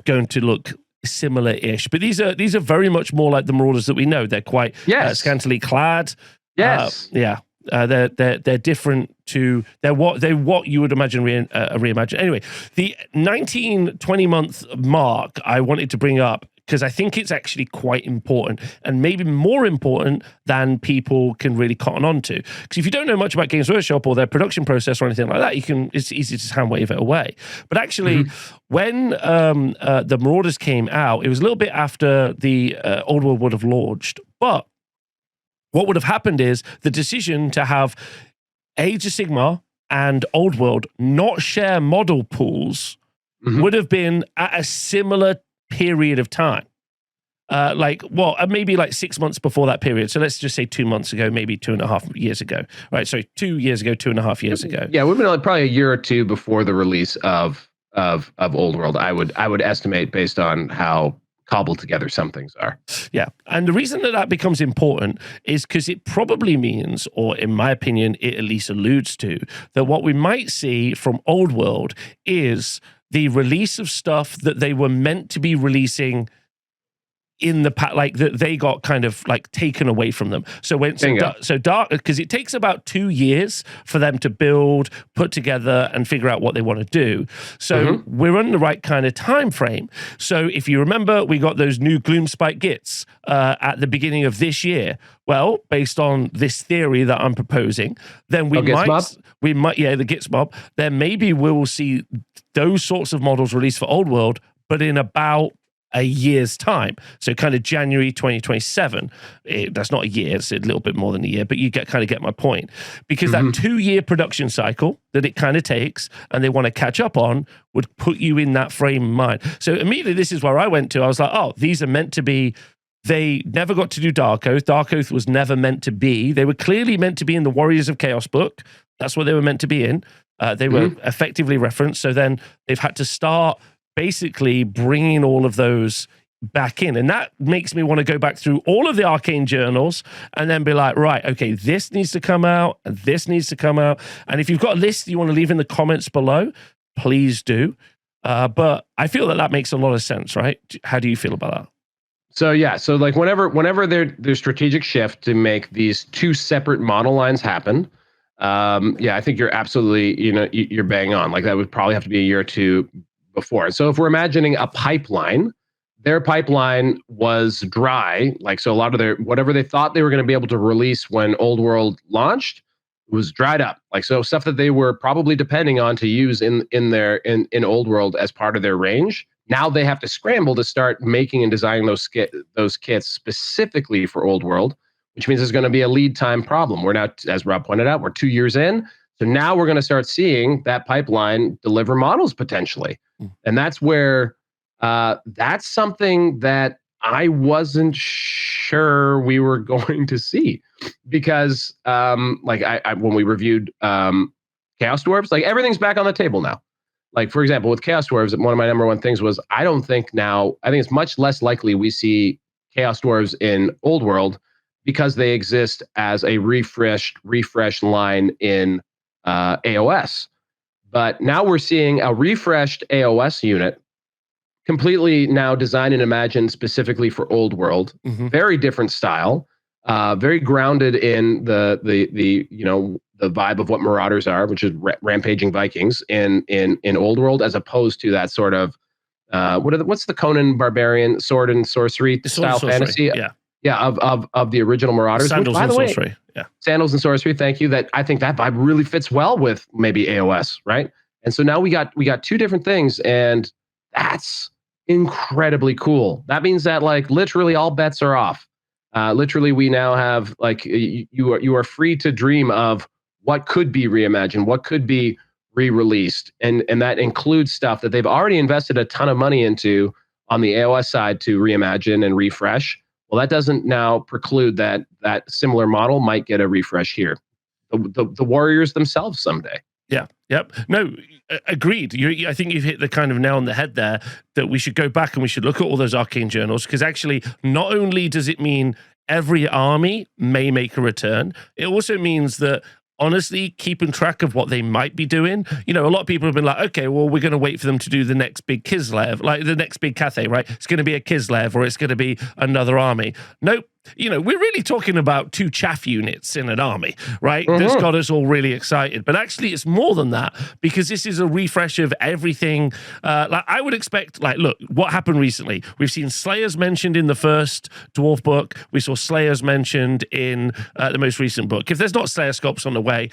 [SPEAKER 1] going to look similar-ish. But these are very much more like the marauders that we know. They're quite scantily clad.
[SPEAKER 2] Yes.
[SPEAKER 1] They're different to they're what you would imagine reimagine. Anyway, the 19-20 month mark I wanted to bring up because I think it's actually quite important and maybe more important than people can really cotton on to. Because if you don't know much about Games Workshop or their production process or anything like that, it's easy to just hand wave it away. But actually, when the Marauders came out, it was a little bit after the Old World would have launched. But what would have happened is the decision to have Age of Sigmar and Old World not share model pools would have been at a similar period of time. Maybe like 6 months before that period. So let's just say 2 months ago, maybe 2.5 years ago. Right. So 2 years ago, 2.5 years ago.
[SPEAKER 2] Yeah, we've been like probably a year or two before the release of Old World. I would estimate based on how cobbled together some things are.
[SPEAKER 1] Yeah. And the reason that becomes important is because it probably means, or in my opinion, it at least alludes to, that what we might see from Old World is the release of stuff that they were meant to be releasing in the like that they got kind of like taken away from them. So dark, because it takes about 2 years for them to build, put together, and figure out what they want to do. So we're on the right kind of time frame. So if you remember, we got those new Gloomspite Gits at the beginning of this year. Well, based on this theory that I'm proposing, then the Gits mob, then maybe we will see those sorts of models released for Old World, but in about a year's time. So kind of January 2027. That's not a year, it's a little bit more than a year, but you get my point. Because that 2-year production cycle that it kind of takes and they want to catch up on would put you in that frame of mind. So immediately this is where I went to. I was like, oh, these are meant to be. They never got to do Dark Oath. Dark Oath was never meant to be. They were clearly meant to be in the Warriors of Chaos book. That's what they were meant to be in. They were effectively referenced. So then they've had to start basically bringing all of those back in. And that makes me want to go back through all of the Arcane Journals and then be like, right, okay, this needs to come out and this needs to come out. And if you've got a list you want to leave in the comments below, please do. But I feel that makes a lot of sense, right? How do you feel about that?
[SPEAKER 2] So like whenever there's strategic shift to make these two separate model lines happen, I think you're absolutely, you're bang on. Like that would probably have to be a year or two before. So if we're imagining a pipeline, their pipeline was dry. Like, so a lot of whatever they thought they were going to be able to release when Old World launched was dried up. Like, so stuff that they were probably depending on to use in Old World as part of their range. Now they have to scramble to start making and designing those kits specifically for Old World, which means there's going to be a lead time problem. We're now, as Rob pointed out, we're 2 years in. So now we're going to start seeing that pipeline deliver models potentially. And that's where that's something that I wasn't sure we were going to see, because when we reviewed Chaos Dwarves, like everything's back on the table now. Like, for example, with Chaos Dwarves, one of my number one things was I think it's much less likely we see Chaos Dwarves in Old World because they exist as a refreshed line in AOS. But now we're seeing a refreshed AOS unit, completely now designed and imagined specifically for Old World. Very different style, very grounded in the vibe of what Marauders are, which is rampaging Vikings in Old World, as opposed to that sort of what's the Conan Barbarian sword and sorcery style fantasy? Of the original Marauders.
[SPEAKER 1] Sandals and sorcery.
[SPEAKER 2] Sandals and sorcery. Thank you. That I think that vibe really fits well with maybe AOS, right? And so now we got two different things, and that's incredibly cool. That means that like literally all bets are off. Literally, we now have like you are free to dream of what could be reimagined, what could be re-released, and that includes stuff that they've already invested a ton of money into on the AOS side to reimagine and refresh. Well, that doesn't now preclude that similar model might get a refresh here. The Warriors themselves someday.
[SPEAKER 1] Yeah. Yep. No, agreed. I think you've hit the kind of nail on the head there, that we should go back and we should look at all those Arcane Journals, because actually not only does it mean every army may make a return. It also means that, honestly, keeping track of what they might be doing. A lot of people have been like, okay, well, we're going to wait for them to do the next big Kislev, like the next big Cathay, right? It's going to be a Kislev or it's going to be another army. Nope. We're really talking about 2 chaff units in an army, right? That's got us all really excited. But actually, it's more than that, because this is a refresh of everything. Like I would expect, look, what happened recently? We've seen Slayers mentioned in the first Dwarf book. We saw Slayers mentioned in the most recent book. If there's not Slayer sculpts on the way,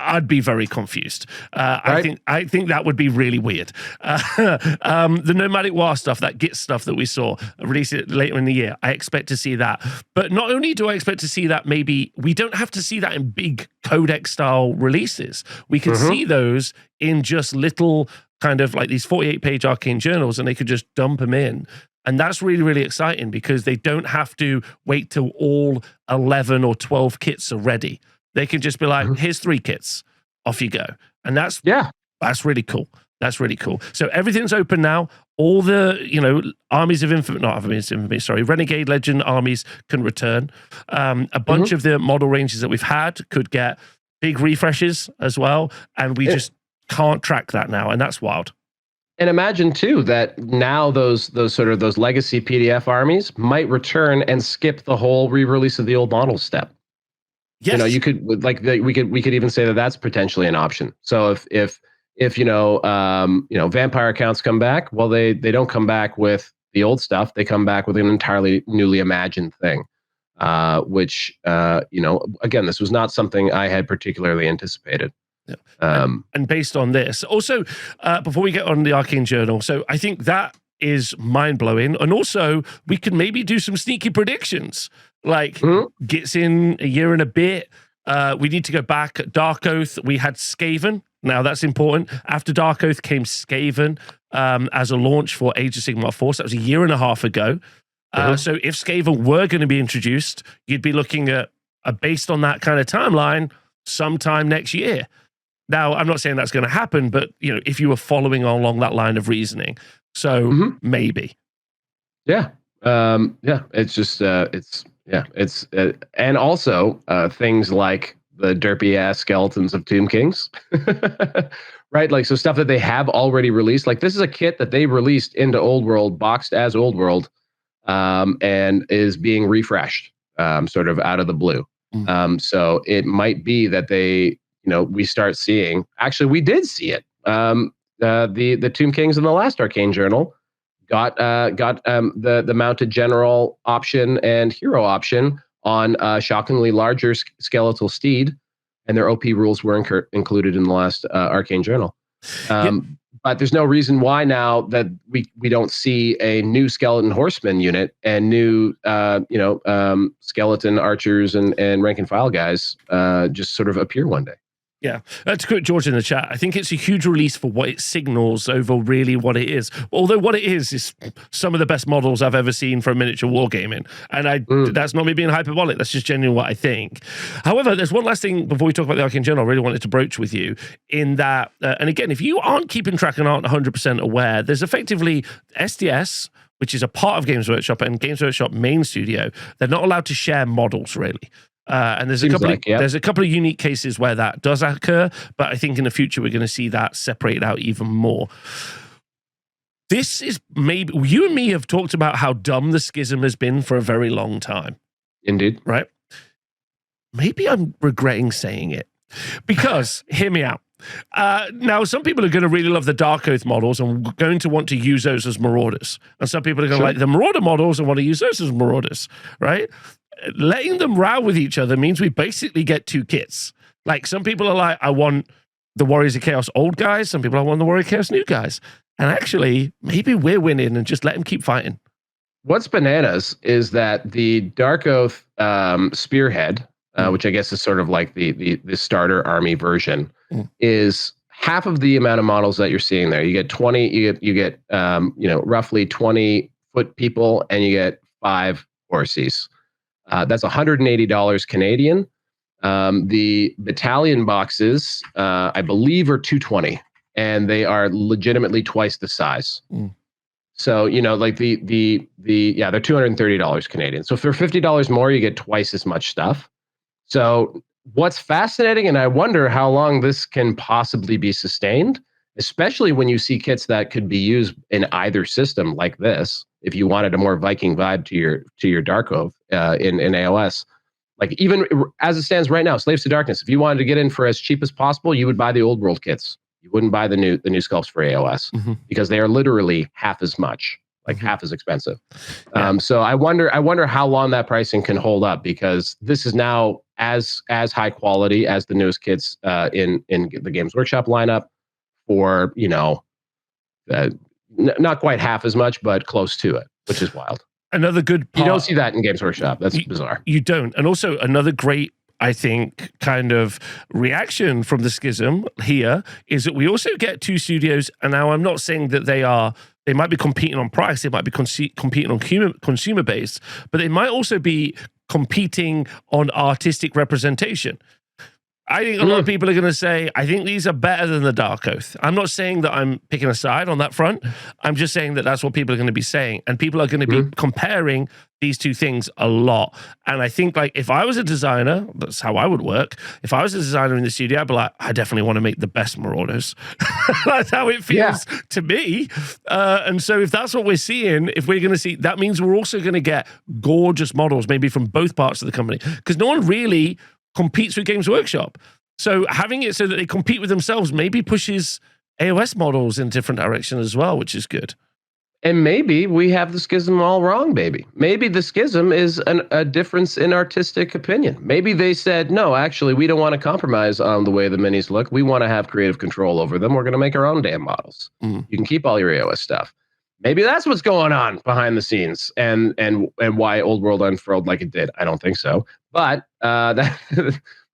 [SPEAKER 1] I'd be very confused. Right? I think that would be really weird. The Nomadic War stuff, that Git stuff that we saw, release it later in the year, I expect to see that. But not only do I expect to see that, maybe we don't have to see that in big codex style releases. We can see those in just little kind of like these 48-page Arcane Journals, and they could just dump them in. And that's really, really exciting, because they don't have to wait till all 11 or 12 kits are ready. They can just be like, here's 3 kits, off you go. And that's really cool. That's really cool. So everything's open now. All the, armies of Renegade Legend armies can return. A bunch of the model ranges that we've had could get big refreshes as well. And we just can't track that now. And that's wild.
[SPEAKER 2] And imagine too that now those legacy PDF armies might return and skip the whole re-release of the old model step.
[SPEAKER 1] Yes.
[SPEAKER 2] You could we could even say that that's potentially an option. So if vampire accounts come back, well, they don't come back with the old stuff. They come back with an entirely newly imagined thing, which again, this was not something I had particularly anticipated.
[SPEAKER 1] Yeah. And based on this, also, before we get on the Arcane Journal, so I think that is mind-blowing. And also, we could maybe do some sneaky predictions. Like, gets in a year and a bit. We need to go back. At Dark Oath, we had Skaven. Now, that's important. After Dark Oath came Skaven as a launch for Age of Sigmar Force. That was a year and a half ago. So if Skaven were going to be introduced, you'd be looking at, based on that kind of timeline, sometime next year. Now, I'm not saying that's going to happen, but if you were following along that line of reasoning, so maybe.
[SPEAKER 2] Yeah. It's just and also things like the derpy ass skeletons of Tomb Kings, right? Like, so stuff that they have already released. Like, this is a kit that they released into Old World, boxed as Old World, and is being refreshed, sort of out of the blue. So it might be that they, we start seeing. Actually, we did see it. The Tomb Kings in the last Arcane Journal got the mounted general option and hero option on a shockingly larger skeletal steed, and their OP rules were included in the last Arcane Journal. But there's no reason why now that we don't see a new skeleton horseman unit and new skeleton archers and rank and file guys just sort of appear one day.
[SPEAKER 1] Yeah, to quote George in the chat, I think it's a huge release for what it signals over really what it is. Although what it is some of the best models I've ever seen for miniature wargaming. And that's not me being hyperbolic, that's just genuinely what I think. However, there's one last thing before we talk about the Arcane Journal I really wanted to broach with you, in that, and again, if you aren't keeping track and aren't 100% aware, there's effectively SDS, which is a part of Games Workshop, and Games Workshop main studio. They're not allowed to share models, really. And there's a couple of unique cases where that does occur, but I think in the future we're going to see that separated out even more. This is maybe, you and me have talked about how dumb the schism has been for a very long time.
[SPEAKER 2] Indeed.
[SPEAKER 1] Right? Maybe I'm regretting saying it, because hear me out. Now, some people are going to really love the Dark Oath models and going to want to use those as marauders. And some people are going to like the Marauder models and want to use those as marauders, right? Letting them row with each other means we basically get 2 kits. Like, some people are like, I want the Warriors of Chaos old guys. Some people, I want the Warrior of Chaos new guys. And actually, maybe we're winning and just let them keep fighting.
[SPEAKER 2] What's bananas is that the Dark Oath Spearhead, which I guess is sort of like the starter army version, is half of the amount of models that you're seeing there. You get 20, you get roughly 20 foot people, and you get 5 horses. That's $180 Canadian. The battalion boxes, I believe, are $220, and they are legitimately twice the size. So, you know, like they're $230 Canadian. So for $50 more, you get twice as much stuff. So what's fascinating, and I wonder how long this can possibly be sustained, especially when you see kits that could be used in either system like this. If you wanted a more Viking vibe to your Darkov in AOS, like even as it stands right now, Slaves to Darkness, if you wanted to get in for as cheap as possible, you would buy the Old World kits. You wouldn't buy the new sculpts for AOS because they are literally half as much, like half as expensive. So I wonder how long that pricing can hold up, because this is now as high quality as the newest kits in the Games Workshop lineup, for, you know, not quite half as much, but close to it, which is wild.
[SPEAKER 1] Another good part.
[SPEAKER 2] You don't see that in Games Workshop. That's bizarre.
[SPEAKER 1] You don't. And also another great, I think, kind of reaction from the schism here is that we also get two studios, and now I'm not saying that they might be competing on price, they might be competing on consumer base, but they might also be competing on artistic representation. I think a lot of people are going to say, I think these are better than the Dark Oath. I'm not saying that I'm picking a side on that front. I'm just saying that that's what people are going to be saying. And people are going to be comparing these two things a lot. And I think, like, if I was a designer, that's how I would work. If I was a designer in the studio, I'd be like, I definitely want to make the best Marauders. That's how it feels to me. And so if that's what we're seeing, if we're going to see, that means we're also going to get gorgeous models, maybe from both parts of the company. Because no one really competes with Games Workshop. So having it so that they compete with themselves maybe pushes AOS models in a different direction as well, which is good.
[SPEAKER 2] And maybe we have the schism all wrong, baby. Maybe the schism is a difference in artistic opinion. Maybe they said, no, actually, we don't want to compromise on the way the minis look. We want to have creative control over them. We're going to make our own damn models. You can keep all your AOS stuff. Maybe that's what's going on behind the scenes, and why Old World unfurled like it did. I don't think so, but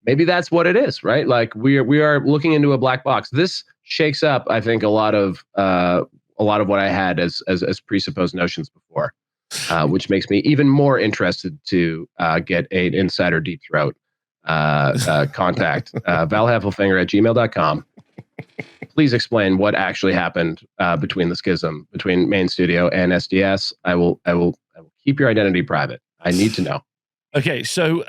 [SPEAKER 2] maybe that's what it is, right? Like we are looking into a black box. This shakes up, I think, a lot of what I had as presupposed notions before, which makes me even more interested to get an insider deep throat contact. valheffelfinger@gmail.com. Please explain what actually happened between the schism between main studio and SDS. I will keep your identity private. I need to know.
[SPEAKER 1] Okay, so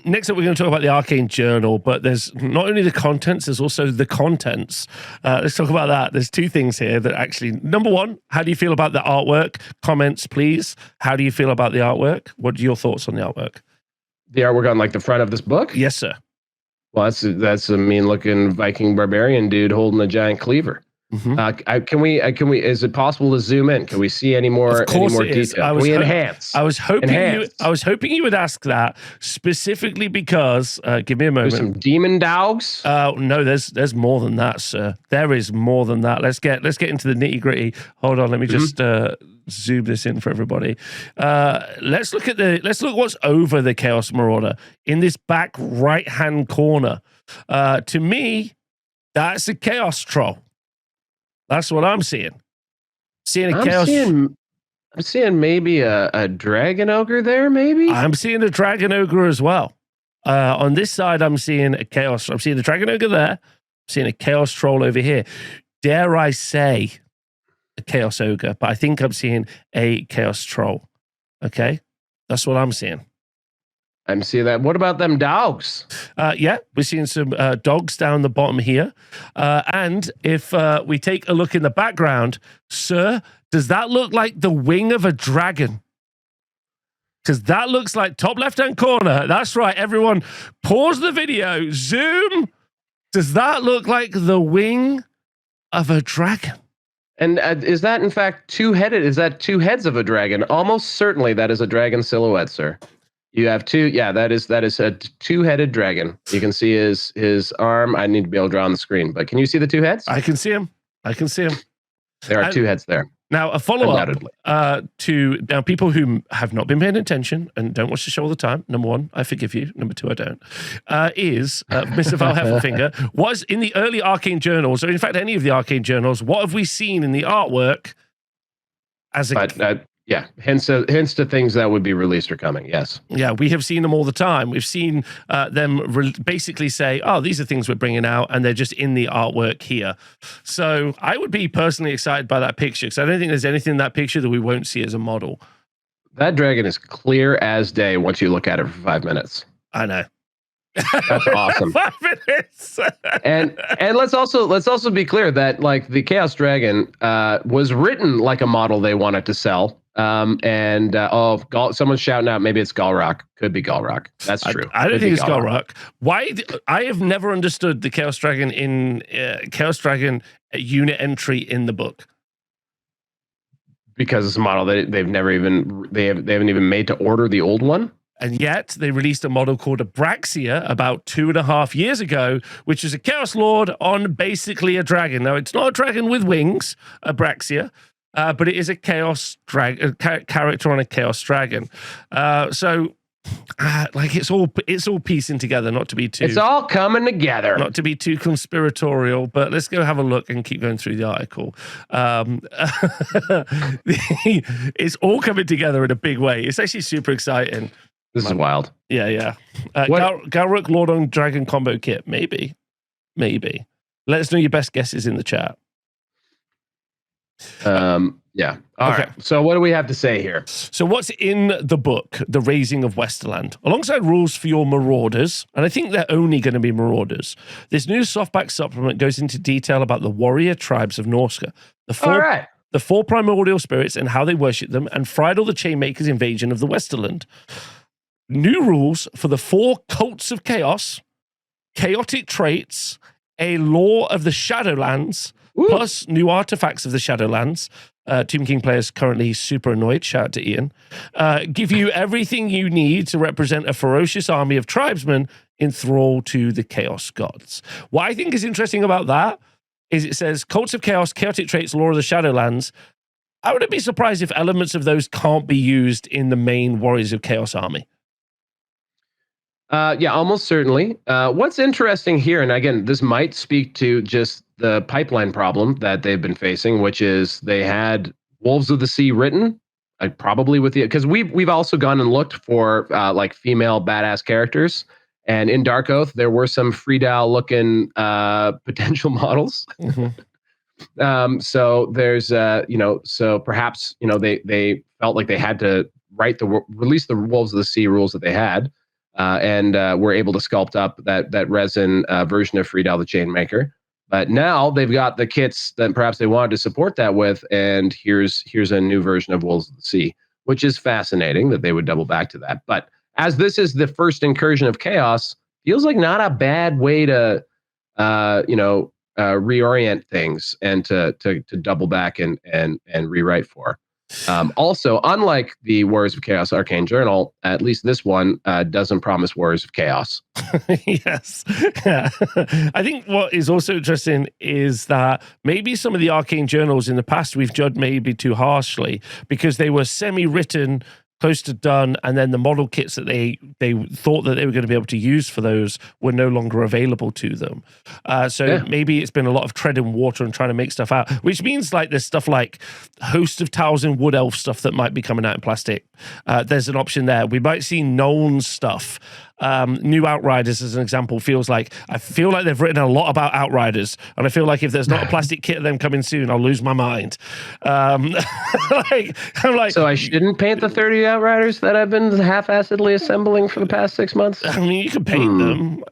[SPEAKER 1] next up we're going to talk about the Arcane Journal, but there's not only the contents, there's also the contents. Let's talk about that. There's two things here that actually, number one, how do you feel about the artwork? Comments, please. How do you feel about the artwork? What are your thoughts on the artwork?
[SPEAKER 2] The artwork on like the front of this book?
[SPEAKER 1] Yes, sir.
[SPEAKER 2] Well, that's a mean-looking Viking barbarian dude holding a giant cleaver. Can we? Is it possible to zoom in? Can we see any more detail? Can we enhance?
[SPEAKER 1] I was hoping you would ask that specifically because. Give me a moment.
[SPEAKER 2] There's some demon dogs.
[SPEAKER 1] No, there's more than that, sir. There is more than that. Let's get into the nitty gritty. Hold on, let me just zoom this in for everybody. Let's look what's over the Chaos Marauder in this back right hand corner. To me, that's a Chaos Troll. That's what I'm seeing. I'm
[SPEAKER 2] seeing maybe a dragon ogre there, maybe?
[SPEAKER 1] I'm seeing a dragon ogre as well. On this side, I'm seeing a chaos. I'm seeing a dragon ogre there. I'm seeing a chaos troll over here. Dare I say a chaos ogre, but I think I'm seeing a chaos troll. Okay? That's what I'm seeing.
[SPEAKER 2] I'm seeing that. What about them dogs?
[SPEAKER 1] Yeah, we're seeing some dogs down the bottom here. And if we take a look in the background, sir, does that look like the wing of a dragon? Because that looks like top left-hand corner. That's right, everyone. Pause the video. Zoom. Does that look like the wing of a dragon?
[SPEAKER 2] And is that, in fact, two-headed? Is that two heads of a dragon? Almost certainly that is a dragon silhouette, sir. You have two. Yeah, that is a two-headed dragon. You can see his arm. I need to be able to draw on the screen, but can you see the two heads?
[SPEAKER 1] I can see him.
[SPEAKER 2] There are two heads there.
[SPEAKER 1] Now, a follow-up to people who have not been paying attention and don't watch the show all the time. Number one, I forgive you. Number two, I don't. Is Mr. Val Heffelfinger was in the early Arcane Journals, or in fact, any of the Arcane Journals. What have we seen in the artwork as a
[SPEAKER 2] Yeah, hints to things that would be released or coming. Yes.
[SPEAKER 1] Yeah, we have seen them all the time. We've seen them basically say, "Oh, these are things we're bringing out," and they're just in the artwork here. So I would be personally excited by that picture because I don't think there's anything in that picture that we won't see as a model.
[SPEAKER 2] That dragon is clear as day once you look at it for 5 minutes.
[SPEAKER 1] I know.
[SPEAKER 2] That's awesome.
[SPEAKER 1] 5 minutes.
[SPEAKER 2] and let's also be clear that like the Chaos Dragon was written like a model they wanted to sell. Someone's shouting out, maybe it's Galrock. Could be Galrock. That's true.
[SPEAKER 1] I don't think it's Galrock. Why? I have never understood the Chaos Dragon in Chaos Dragon unit entry in the book.
[SPEAKER 2] Because it's a model that they haven't even made to order the old one.
[SPEAKER 1] And yet they released a model called Abraxia about 2.5 years ago, which is a Chaos Lord on basically a dragon. Now, it's not a dragon with wings, Abraxia, but it is a Chaos character on a Chaos Dragon. Like it's all piecing together, not to be too.
[SPEAKER 2] It's all coming together.
[SPEAKER 1] Not to be too conspiratorial, but let's go have a look and keep going through the article. It's all coming together in a big way. It's actually super exciting.
[SPEAKER 2] This is wild.
[SPEAKER 1] Yeah. Galrook Lord on Dragon combo kit, maybe. Let us know your best guesses in the chat.
[SPEAKER 2] Yeah. All right. So what do we have to say here?
[SPEAKER 1] So what's in the book, The Raising of Westerland? Alongside rules for your marauders, and I think they're only going to be marauders, this new softback supplement goes into detail about the warrior tribes of Norsca, the four primordial spirits and how they worship them, and Friedel the Chainmaker's invasion of the Westerland. New rules for the 4 cults of chaos, chaotic traits, a law of the Shadowlands, plus new artifacts of the Shadowlands. Tomb King players currently super annoyed. Shout out to Ian. Give you everything you need to represent a ferocious army of tribesmen in thrall to the Chaos Gods. What I think is interesting about that is it says cults of chaos, chaotic traits, law of the Shadowlands. I wouldn't be surprised if elements of those can't be used in the main Warriors of Chaos army.
[SPEAKER 2] Yeah, almost certainly. What's interesting here, and again, this might speak to just the pipeline problem that they've been facing, which is they had Wolves of the Sea written, probably with the, because we've also gone and looked for like female badass characters, and in Dark Oath there were some Friedel looking potential models. Mm-hmm. So there's so perhaps they felt like they had to release the Wolves of the Sea rules that they had. And we're able to sculpt up that resin version of Friedel the Chainmaker. But now they've got the kits that perhaps they wanted to support that with, and here's a new version of Wolves of the Sea, which is fascinating that they would double back to that. But as this is the first incursion of Chaos, feels like not a bad way to reorient things and to double back and rewrite for. Also, unlike the Warriors of Chaos Arcane Journal, at least this one doesn't promise Warriors of Chaos.
[SPEAKER 1] Yes. Yeah. I think what is also interesting is that maybe some of the Arcane Journals in the past we've judged maybe too harshly because they were semi-written, close to done, and then the model kits that they thought that they were going to be able to use for those were no longer available to them. Maybe it's been a lot of treading water and trying to make stuff out, which means like there's stuff like Host of Towers Wood Elf stuff that might be coming out in plastic. There's an option there. We might see Nuln stuff. New Outriders, as an example, I feel like they've written a lot about Outriders, and I feel like if there's not a plastic kit of them coming soon, I'll lose my mind. I'm like, so I
[SPEAKER 2] shouldn't paint the 30 Outriders that I've been half-assedly assembling for the past 6 months.
[SPEAKER 1] I mean, you can paint them.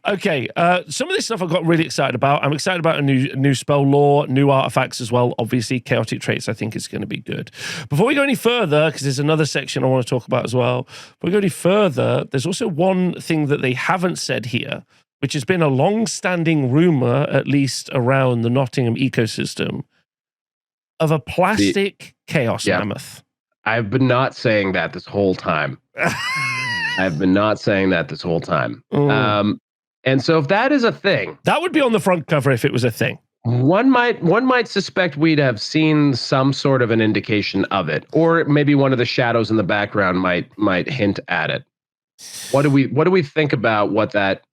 [SPEAKER 1] Okay, some of this stuff I got really excited about. I'm excited about a new spell lore, new artifacts as well. Obviously, chaotic traits. I think it's going to be good. Before we go any further, because there's another section I want to talk about as well. Before we go any further, there's also one thing that they haven't said here, which has been a long-standing rumor, at least around the Nottingham ecosystem, of a plastic Chaos Mammoth.
[SPEAKER 2] I've been not saying that this whole time. I've been not saying that this whole time. And so if that is a thing,
[SPEAKER 1] that would be on the front cover if it was a thing.
[SPEAKER 2] One might suspect we'd have seen some sort of an indication of it, or maybe one of the shadows in the background might hint at it. What do we think about what that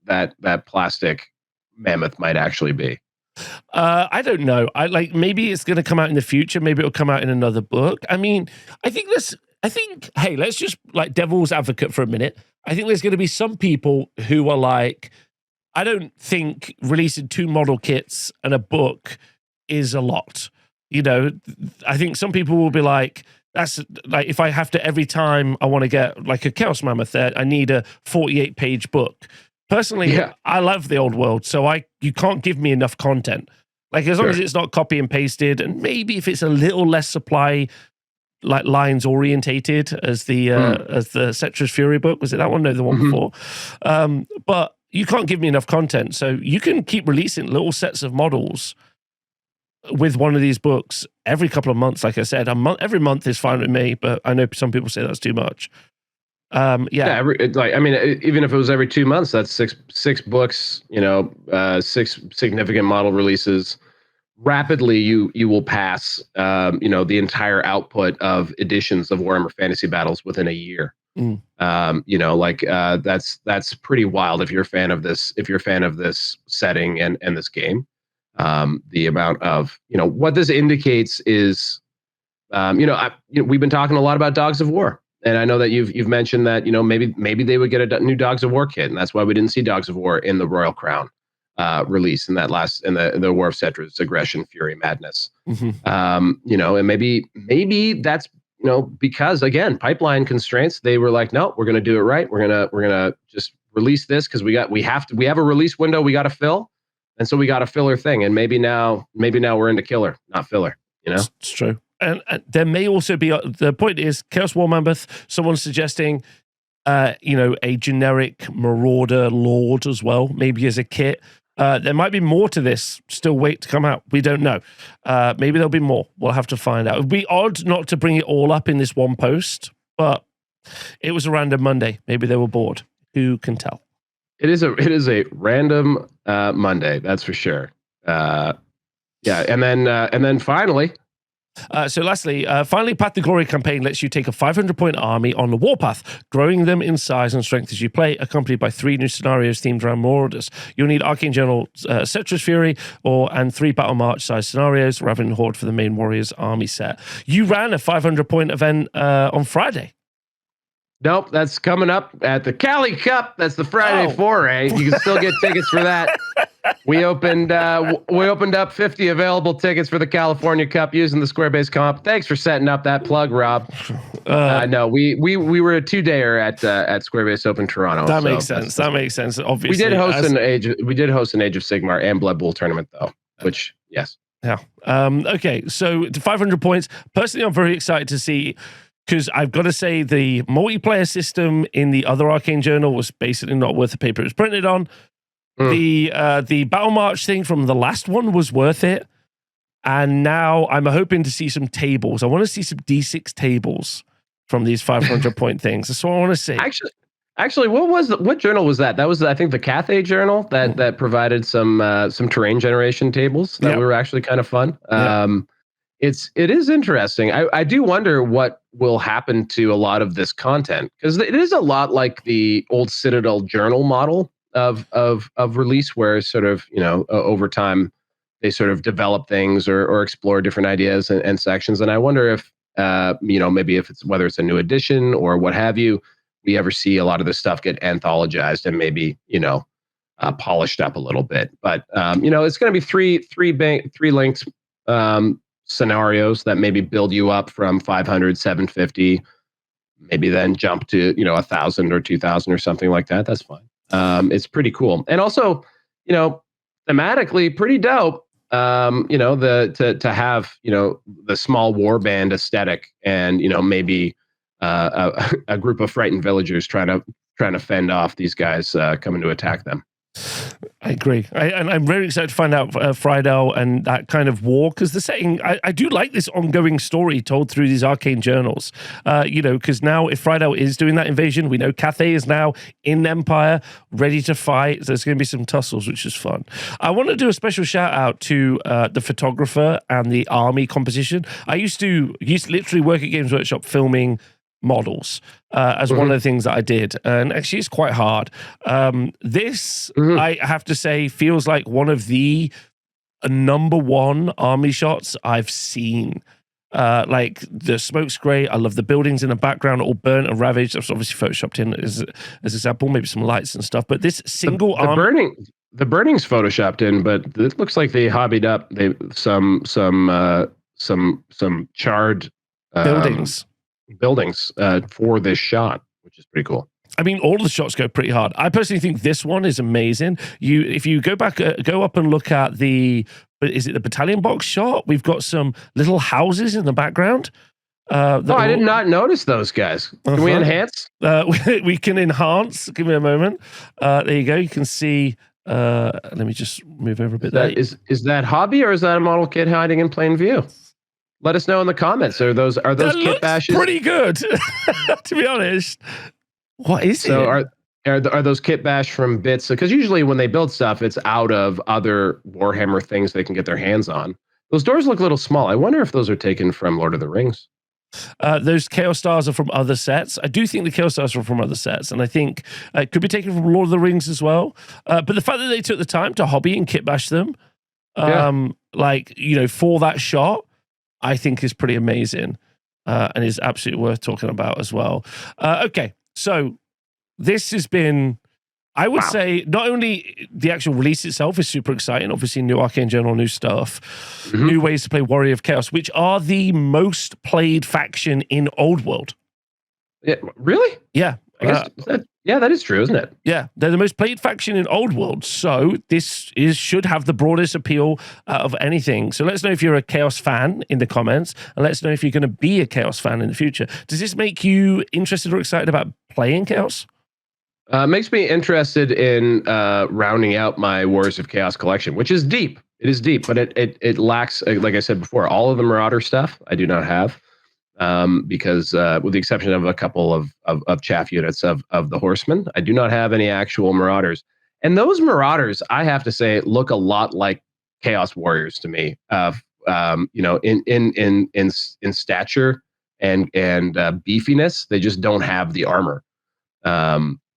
[SPEAKER 2] plastic mammoth might actually be?
[SPEAKER 1] I don't know. Maybe it's going to come out in the future. Maybe it'll come out in another book. I mean, hey, let's just like devil's advocate for a minute. I think there's going to be some people who are like, I don't think releasing 2 model kits and a book is a lot. You know, I think some people will be like, that's like, if I have to, every time I want to get like a Chaos Mammoth, I need a 48-page book. Personally, I love the old world, so you can't give me enough content. Like, as long as it's not copy and pasted, and maybe if it's a little less supply, like lines orientated as the Cetra's Fury book. Was it that one? No, the one before. But you can't give me enough content, so you can keep releasing little sets of models with one of these books every couple of months. Like I said, every month is fine with me, but I know some people say that's too much. Even if it was every 2 months, that's six books, 6 significant model releases. Rapidly, you will pass, the entire output of editions of Warhammer Fantasy Battles within a year. That's pretty wild if you're a fan of this. If you're a fan of this setting and this game, the amount of what this indicates is, we've been talking a lot about Dogs of War. And I know that you've mentioned that maybe they would get a new Dogs of War kit, and that's why we didn't see Dogs of War in the Royal Crown release in the War of Cetra's Aggression, Fury, Madness. And maybe that's because again, pipeline constraints. They were like, no, we're gonna do it right. We're gonna just release this because we have a release window we got to fill, and so we got a filler thing. And maybe now we're into killer, not filler. It's true. And there may also be, the point is, Chaos War Mammoth, someone's suggesting, a generic Marauder Lord as well, maybe as a kit. There might be more to this, still wait to come out. We don't know. Maybe there'll be more. We'll have to find out. It would be odd not to bring it all up in this one post, but it was a random Monday. Maybe they were bored. Who can tell?
[SPEAKER 2] It is a random Monday, that's for sure. And then finally...
[SPEAKER 1] So lastly, finally, Path to Glory campaign lets you take a 500-point army on the warpath, growing them in size and strength as you play, accompanied by 3 new scenarios themed around Marauders. You'll need Arcane Journal, Cetra's Fury, and 3 Battle March size scenarios, Raven Horde for the main Warriors army set. You ran a 500-point event on Friday.
[SPEAKER 2] Nope, that's coming up at the Cali Cup. That's the Friday foray. You can still get tickets for that. We opened up 50 available tickets for the California Cup using the Squarebase comp. Thanks for setting up that plug, Rob. No, we were a 2-dayer at Squarebase Open Toronto.
[SPEAKER 1] That makes sense. That makes sense. Obviously,
[SPEAKER 2] we did host an Age of Sigmar and Blood Bowl tournament though, which yes.
[SPEAKER 1] Yeah. Okay. So the 500 points. Personally, I'm very excited to see. Because I've got to say, the multiplayer system in the other Arcane Journal was basically not worth the paper it was printed on. The Battle March thing from the last one was worth it. And now I'm hoping to see some tables. I want to see some D6 tables from these 500-point things. That's what I want to see.
[SPEAKER 2] Actually, what journal was that? That was, I think, the Cathay Journal that provided some terrain generation tables that were actually kind of fun. It is interesting. I do wonder what will happen to a lot of this content, because it is a lot like the old Citadel Journal model of release, where sort of over time they sort of develop things or explore different ideas and sections. And I wonder if maybe if it's whether it's a new edition or what have you, we ever see a lot of this stuff get anthologized and maybe polished up a little bit. But it's going to be three linked scenarios that maybe build you up from 500, 750, maybe then jump to 1,000 or 2,000 or something like that. That's fine. It's pretty cool, and also thematically pretty dope. To have the small warband aesthetic, and maybe a group of frightened villagers trying to fend off these guys coming to attack them.
[SPEAKER 1] I agree. And I'm very excited to find out Friedel and that kind of war, because the setting, I do like this ongoing story told through these Arcane Journals, because now if Friedel is doing that invasion, we know Cathay is now in Empire, ready to fight. There's going to be some tussles, which is fun. I want to do a special shout out to the photographer and the army composition. I used to literally work at Games Workshop filming models as one of the things that I did, and actually it's quite hard. This I have to say feels like one of the number one army shots I've seen. Like the smoke's great. I love the buildings in the background, all burnt and ravaged. That's obviously photoshopped in as example, maybe some lights and stuff. But this single
[SPEAKER 2] the burning's photoshopped in, but it looks like they hobbied up some charred buildings for this shot, which is pretty cool.
[SPEAKER 1] I mean, all of the shots go pretty hard. I personally think this one is amazing. If you go back, go up and look at is it the battalion box shot? We've got some little houses in the background.
[SPEAKER 2] I did not notice those guys. Can we enhance?
[SPEAKER 1] We can enhance. Give me a moment. There you go. You can see. Let me just move over a bit.
[SPEAKER 2] Is that hobby or is that a model kit hiding in plain view? Let us know in the comments. Are those kit bashes?
[SPEAKER 1] Pretty good, to be honest. What is it?
[SPEAKER 2] So are those kit bash from bits? Because usually when they build stuff, it's out of other Warhammer things they can get their hands on. Those doors look a little small. I wonder if those are taken from Lord of the Rings.
[SPEAKER 1] Those Chaos Stars are from other sets. I do think the Chaos Stars are from other sets, and I think it could be taken from Lord of the Rings as well. But the fact that they took the time to hobby and kit bash them, for that shot, I think is pretty amazing, and is absolutely worth talking about as well. Okay. So this has been, I would say, not only the actual release itself is super exciting, obviously new Arcane Journal, new stuff, new ways to play Warrior of Chaos, which are the most played faction in Old World.
[SPEAKER 2] Yeah, really?
[SPEAKER 1] Yeah.
[SPEAKER 2] I guess that is true, isn't it?
[SPEAKER 1] Yeah, they're the most played faction in Old World, so this should have the broadest appeal of anything. So let us know if you're a Chaos fan in the comments, and let us know if you're going to be a Chaos fan in the future. Does this make you interested or excited about playing Chaos?
[SPEAKER 2] Makes me interested in rounding out my Warriors of Chaos collection, which is deep. It is deep, but it lacks, like I said before, all of the Marauder stuff I do not have. Because with the exception of a couple of chaff units of the Horsemen, I do not have any actual Marauders. And those Marauders, I have to say, look a lot like Chaos Warriors to me. In stature and beefiness, they just don't have the armor.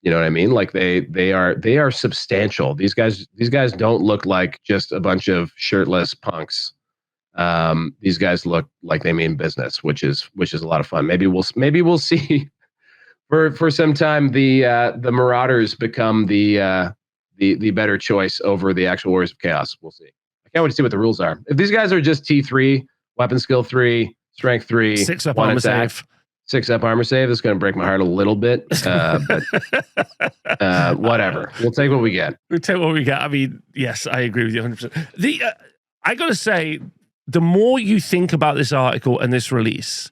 [SPEAKER 2] You know what I mean? Like they are substantial. These guys don't look like just a bunch of shirtless punks. These guys look like they mean business, which is a lot of fun. Maybe we'll see for some time the Marauders become the better choice over the actual Warriors of Chaos. We'll see. I can't wait to see what the rules are. If these guys are just T3, weapon skill 3, strength 3,
[SPEAKER 1] 6 up armor save,
[SPEAKER 2] 6 up armor save, it's going to break my heart a little bit. But whatever. We'll take what we get.
[SPEAKER 1] We'll take what we get. I mean, yes, I agree with you 100%. I got to say, the more you think about this article and this release,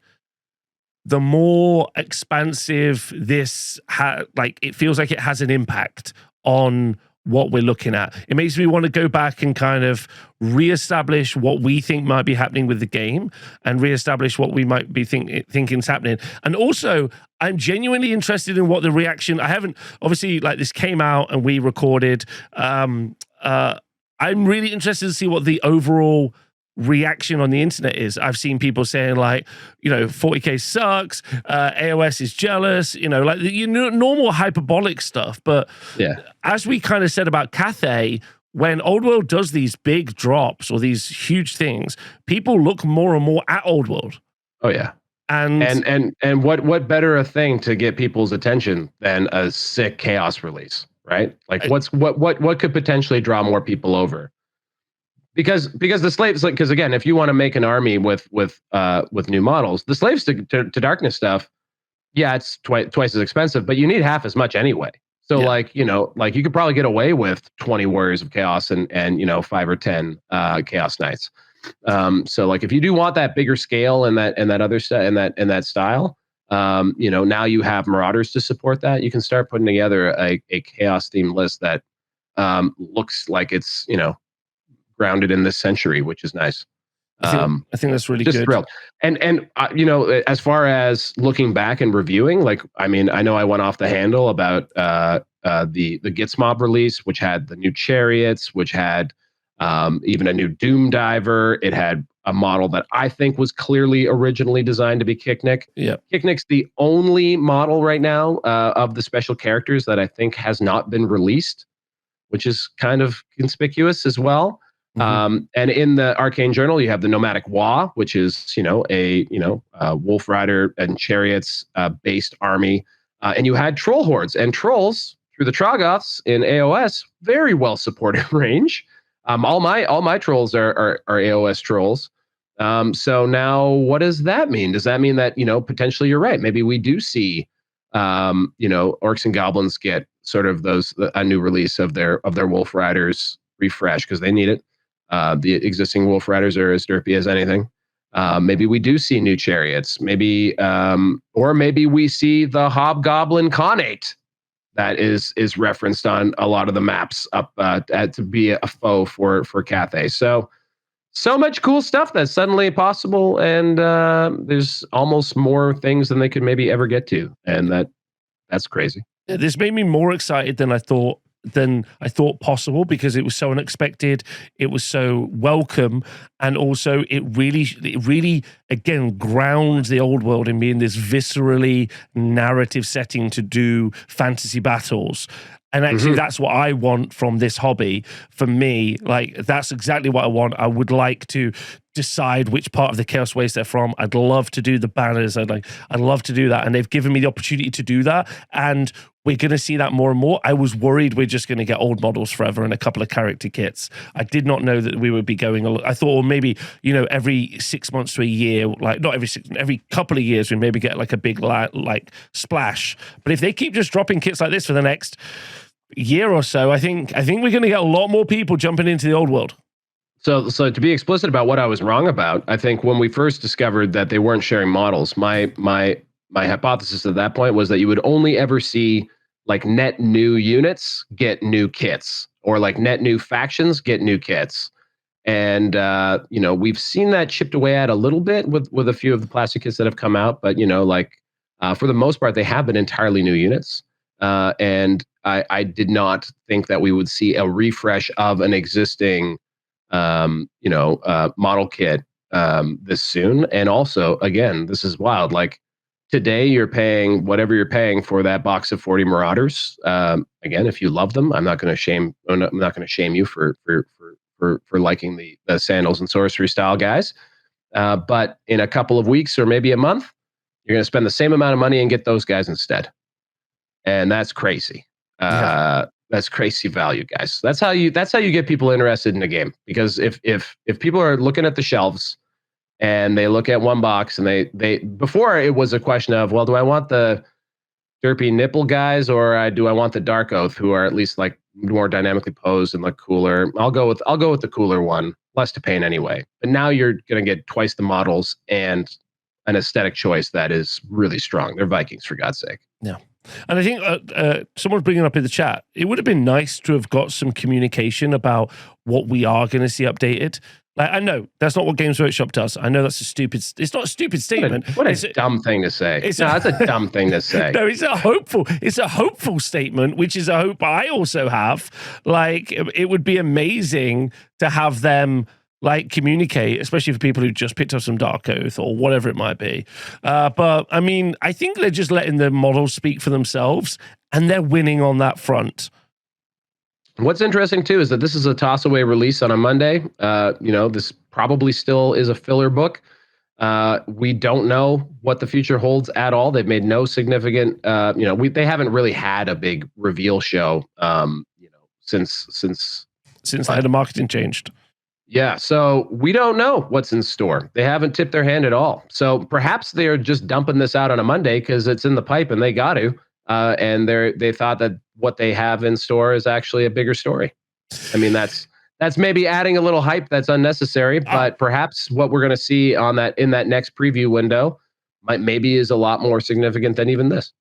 [SPEAKER 1] the more expansive this it feels like it has an impact on what we're looking at. It makes me want to go back and kind of reestablish what we think might be happening with the game and reestablish what we might be thinking's happening. And also, I'm genuinely interested in what the reaction. I haven't, obviously, this came out and we recorded. I'm really interested to see what the overall reaction on the internet is. I've seen people saying 40K sucks, AOS is jealous, normal hyperbolic stuff. But as we kind of said about Cathay, when Old World does these big drops or these huge things, people look more and more at Old World.
[SPEAKER 2] Oh yeah. And what better a thing to get people's attention than a sick Chaos release, right? Like what could potentially draw more people over? Because the slaves, because again, if you want to make an army with new models, the slaves to darkness stuff, it's twice as expensive, but you need half as much anyway. So you could probably get away with 20 Warriors of Chaos and 5 or 10 Chaos Knights. So if you do want that bigger scale and that other stuff and that style, now you have Marauders to support that. You can start putting together a Chaos themed list that looks like it's grounded in this century, which is nice.
[SPEAKER 1] I think that's really good.
[SPEAKER 2] Thrilled. And as far as looking back and reviewing, I know I went off the handle about the Gitz Mob release, which had the new chariots, which had even a new Doom Diver. It had a model that I think was clearly originally designed to be Kicknick.
[SPEAKER 1] Yeah,
[SPEAKER 2] Kicknick's the only model right now of the special characters that I think has not been released, which is kind of conspicuous as well. And in the Arcane Journal, you have the Nomadic Wa, which is a wolf rider and chariots based army, and you had troll hordes and trolls through the Troggoths in AOS, very well supported range. All my trolls are AOS trolls. So now, what does that mean? Does that mean that potentially you're right? Maybe we do see orcs and goblins get sort of a new release of their wolf riders refresh because they need it. The existing wolf riders are as derpy as anything. Maybe we do see new chariots. Maybe or maybe we see the hobgoblin Khanate that is referenced on a lot of the maps up to be a foe for Cathay. So much cool stuff that's suddenly possible, and there's almost more things than they could maybe ever get to, and that's crazy.
[SPEAKER 1] This made me more excited than I thought possible, because it was so unexpected, it was so welcome, and also it really again grounds the old world in being this viscerally narrative setting to do fantasy battles. And actually, that's what I want from this hobby. For me, like, that's exactly what I want. I would like to decide which part of the Chaos Waste they're from. I'd love to do the banners. I'd love to do that. And they've given me the opportunity to do that. And we're going to see that more and more. I was worried we're just going to get old models forever and a couple of character kits. I did not know that we would be going. I thought, well, maybe, every 6 months to a year, like not every couple of years, we maybe get like a big like splash. But if they keep just dropping kits like this for the next year or so, I think we're going to get a lot more people jumping into the old world.
[SPEAKER 2] So to be explicit about what I was wrong about, I think when we first discovered that they weren't sharing models, my hypothesis at that point was that you would only ever see like net new units get new kits, or like net new factions get new kits. And we've seen that chipped away at a little bit with a few of the plastic kits that have come out, but for the most part, they have been entirely new units. And I did not think that we would see a refresh of an existing model kit this soon. And also, again, this is wild. Like, today you're paying whatever you're paying for that box of 40 Marauders. Again, if you love them, I'm not going to shame you for liking the sandals and sorcery style guys. But in a couple of weeks or maybe a month, you're going to spend the same amount of money and get those guys instead. And that's crazy. That's crazy value, guys. That's how you get people interested in the game. Because if people are looking at the shelves and they look at one box and they before it was a question of, well, do I want the derpy nipple guys, or do I want the Dark Oath, who are at least like more dynamically posed and look cooler? I'll go with the cooler one, less to paint anyway. But now you're gonna get twice the models and an aesthetic choice that is really strong. They're Vikings, for God's sake.
[SPEAKER 1] Yeah. And I think someone's bringing up in the chat, it would have been nice to have got some communication about what we are going to see updated. Like, I know that's not what Games Workshop does. I know it's not a stupid statement.
[SPEAKER 2] What a dumb thing to say. That's a dumb thing to say.
[SPEAKER 1] No, it's a hopeful statement, which is a hope I also have. Like, it would be amazing to have them like communicate, especially for people who just picked up some Dark Oath or whatever it might be. But I mean, I think they're just letting the models speak for themselves, and they're winning on that front.
[SPEAKER 2] What's interesting too is that this is a toss-away release on a Monday. This probably still is a filler book. We don't know what the future holds at all. They've made no significant, they haven't really had a big reveal show, since
[SPEAKER 1] the head of marketing changed.
[SPEAKER 2] Yeah, so we don't know what's in store. They haven't tipped their hand at all. So perhaps they're just dumping this out on a Monday because it's in the pipe and they got to. And they thought that what they have in store is actually a bigger story. I mean, that's maybe adding a little hype that's unnecessary, but perhaps what we're going to see in that next preview window maybe is a lot more significant than even this.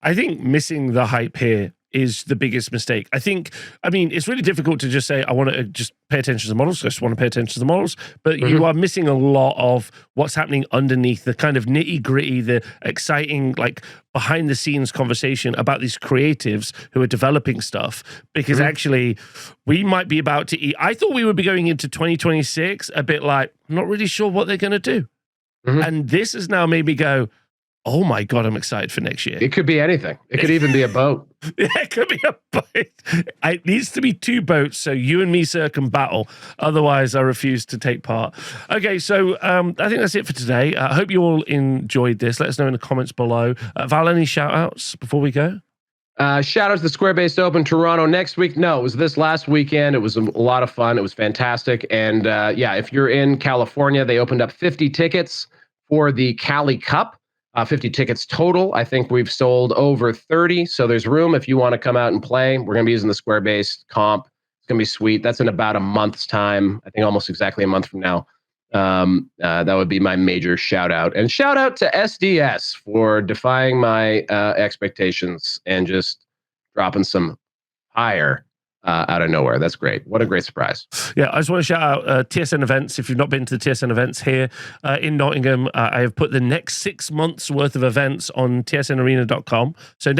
[SPEAKER 2] I
[SPEAKER 1] think missing the hype here is the biggest mistake. I mean, it's really difficult to just say, I want to just pay attention to the models. I just want to pay attention to the models. But you are missing a lot of what's happening underneath, the kind of nitty gritty, the exciting, like behind the scenes conversation about these creatives who are developing stuff. Because actually, we might be about to eat. I thought we would be going into 2026 a bit like, I'm not really sure what they're going to do. And this has now made me go, Oh my God, I'm excited for next year.
[SPEAKER 2] It could be anything. It could even be a boat.
[SPEAKER 1] Yeah, it could be a boat. It needs to be 2 boats so you and me, sir, can battle. Otherwise, I refuse to take part. Okay, so I think that's it for today. I hope you all enjoyed this. Let us know in the comments below. Val, any shout-outs before we go?
[SPEAKER 2] Shout out to the Square-Based Open Toronto next week. No, it was this last weekend. It was a lot of fun. It was fantastic. And yeah, if you're in California, they opened up 50 tickets for the Cali Cup. 50 tickets total. I think we've sold over 30. So there's room if you want to come out and play. We're going to be using the Square-Based comp. It's going to be sweet. That's in about a month's time. I think almost exactly a month from now. That would be my major shout out. And shout out to SDS for defying my expectations and just dropping some higher out of nowhere. That's great. What a great surprise.
[SPEAKER 1] Yeah, I just want to shout out TSN events. If you've not been to the TSN events here in Nottingham, I have put the next 6 months worth of events on tsnarena.com. So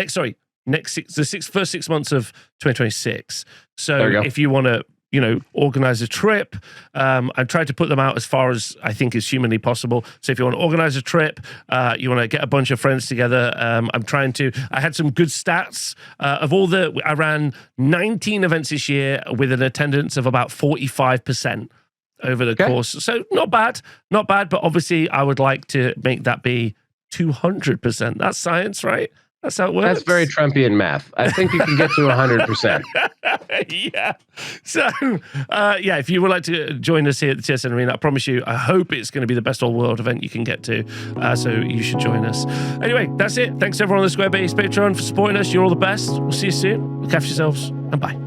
[SPEAKER 1] first 6 months of 2026. So if you want to, organize a trip. I've tried to put them out as far as I think is humanly possible. So if you want to organize a trip, you want to get a bunch of friends together. I had some good stats I ran 19 events this year with an attendance of about 45% over the course. So not bad, but obviously I would like to make that be 200%. That's science, right? That's how it works.
[SPEAKER 2] That's very Trumpian math. I think you can get to 100%.
[SPEAKER 1] Yeah. So, if you would like to join us here at the TSN Arena, I promise you, I hope it's going to be the best old world event you can get to. So you should join us. Anyway, that's it. Thanks everyone on the Square-Based Patreon for supporting us. You're all the best. We'll see you soon. Look after yourselves and bye.